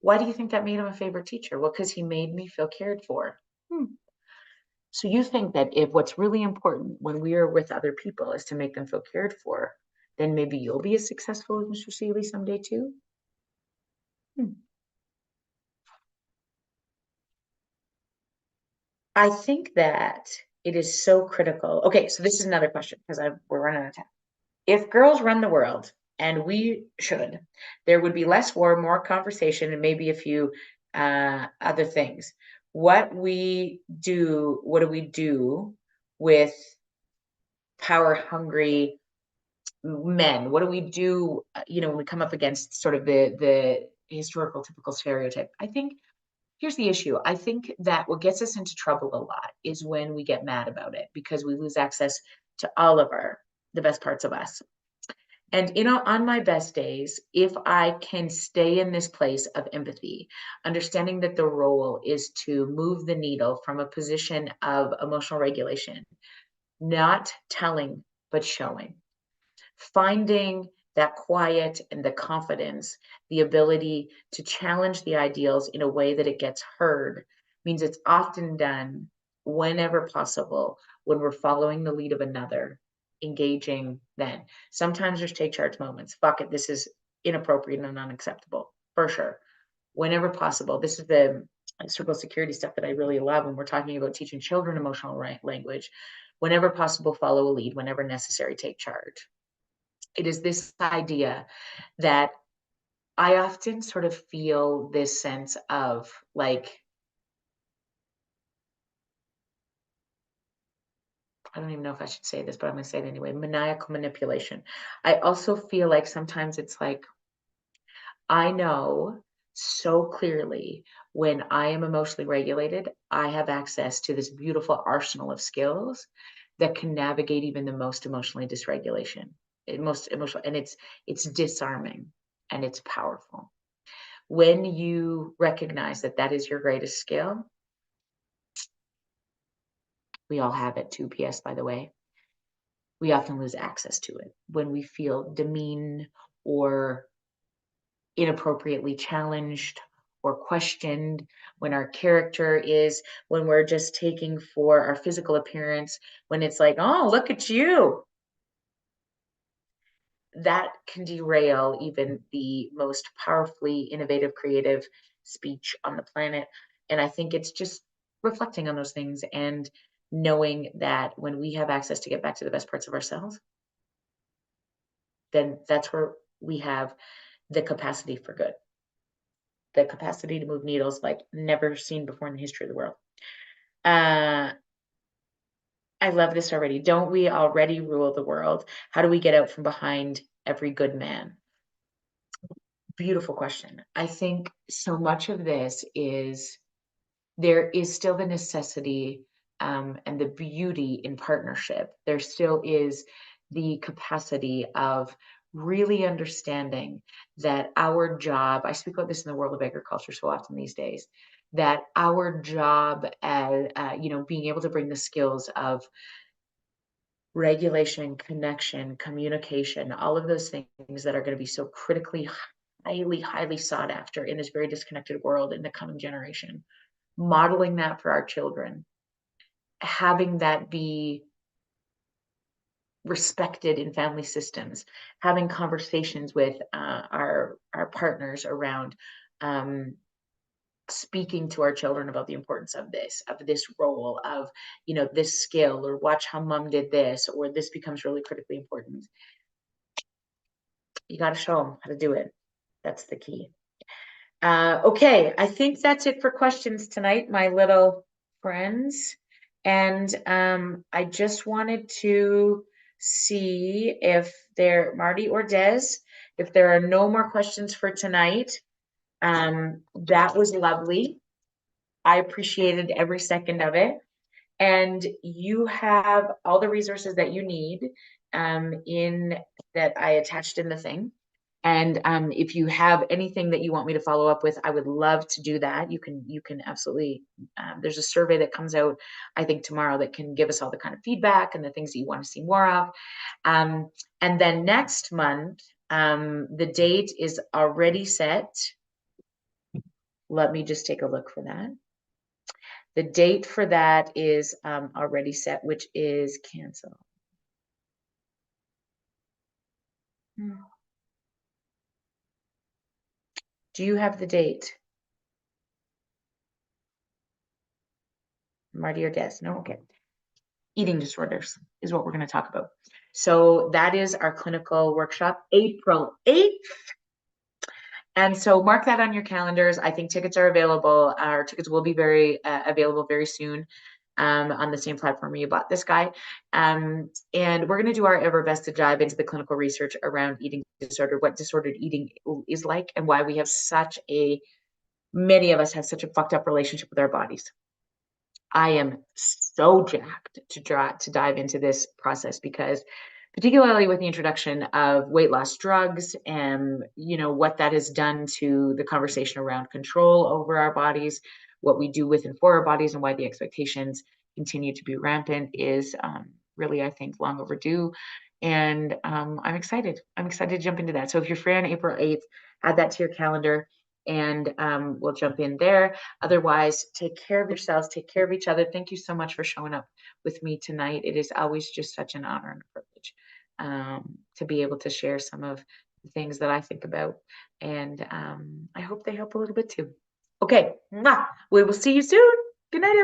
Why do you think that made him a favorite teacher? Well, because he made me feel cared for. So you think that if what's really important when we are with other people is to make them feel cared for, then maybe you'll be as successful as Mr. Seeley someday too? I think that it is so critical. Okay, so this is another question, because we're running out of time. If girls run the world, and we should, there would be less war, more conversation, and maybe a few other things. What do we do with power-hungry men? What do we do, when we come up against sort of the historical typical stereotype? I think here's the issue. I think that what gets us into trouble a lot is when we get mad about it, because we lose access to all of the best parts of us. And, on my best days, if I can stay in this place of empathy, understanding that the role is to move the needle from a position of emotional regulation, not telling, but showing, finding that quiet and the confidence, the ability to challenge the ideals in a way that it gets heard, means it's often done whenever possible when we're following the lead of another, engaging then. Sometimes there's take charge moments. Fuck it, this is inappropriate and unacceptable, for sure. Whenever possible. This is the circle security stuff that I really love when we're talking about teaching children emotional language. Whenever possible, follow a lead. Whenever necessary, take charge. It is this idea that I often sort of feel this sense of, like, I don't even know if I should say this, but I'm going to say it anyway, maniacal manipulation. I also feel like sometimes it's like, I know so clearly when I am emotionally regulated, I have access to this beautiful arsenal of skills that can navigate even the most emotionally dysregulation, most emotional, and it's disarming and it's powerful. When you recognize that that is your greatest skill, we all have it too, PS, by the way, we often lose access to it when we feel demeaned or inappropriately challenged or questioned, when our character is, when we're just taking for our physical appearance, when it's like, oh, look at you. That can derail even the most powerfully innovative, creative speech on the planet. And I think it's just reflecting on those things and knowing that when we have access to get back to the best parts of ourselves, then that's where we have the capacity for good, the capacity to move needles like never seen before in the history of the world. I love this already. Don't we already rule the world? How do we get out from behind every good man? Beautiful question. I think so much of this is there is still the necessity and the beauty in partnership. There still is the capacity of really understanding that our job, I speak about this in the world of agriculture so often these days, that our job as, being able to bring the skills of regulation, connection, communication, all of those things that are going to be so critically, highly sought after in this very disconnected world in the coming generation, modeling that for our children, having that be respected in family systems, having conversations with our partners around speaking to our children about the importance of this role of, this skill, or watch how mom did this, or this becomes really critically important. You got to show them how to do it. That's the key. Okay, I think that's it for questions tonight, my little friends. And I just wanted to see if Marty or Des, if there are no more questions for tonight. That was lovely. I appreciated every second of it. And you have all the resources that you need in that I attached in the thing. And if you have anything that you want me to follow up with, I would love to do that. You can absolutely, there's a survey that comes out, I think tomorrow, that can give us all the kind of feedback and the things that you want to see more of. And then next month, the date is already set. Let me just take a look for that. The date for that is already set, which is cancel. Do you have the date? Marty or Des? No? Okay. Eating disorders is what we're going to talk about. So that is our clinical workshop, April 8th. And so mark that on your calendars. I think tickets are available. Our tickets will be available very soon on the same platform you bought this guy. And we're going to do our ever best to dive into the clinical research around eating disorder, what disordered eating is like, and why we have many of us have such a fucked up relationship with our bodies. I am so jacked to dive into this process, because particularly with the introduction of weight loss drugs and what that has done to the conversation around control over our bodies, what we do with and for our bodies, and why the expectations continue to be rampant is really, I think, long overdue. And I'm excited to jump into that. So if you're free on April 8th, add that to your calendar, and we'll jump in there. Otherwise, take care of yourselves, take care of each other. Thank you so much for showing up with me tonight. It is always just such an honor and a privilege to be able to share some of the things that I think about. And I hope they help a little bit too. Okay, we will see you soon. Good night, everybody.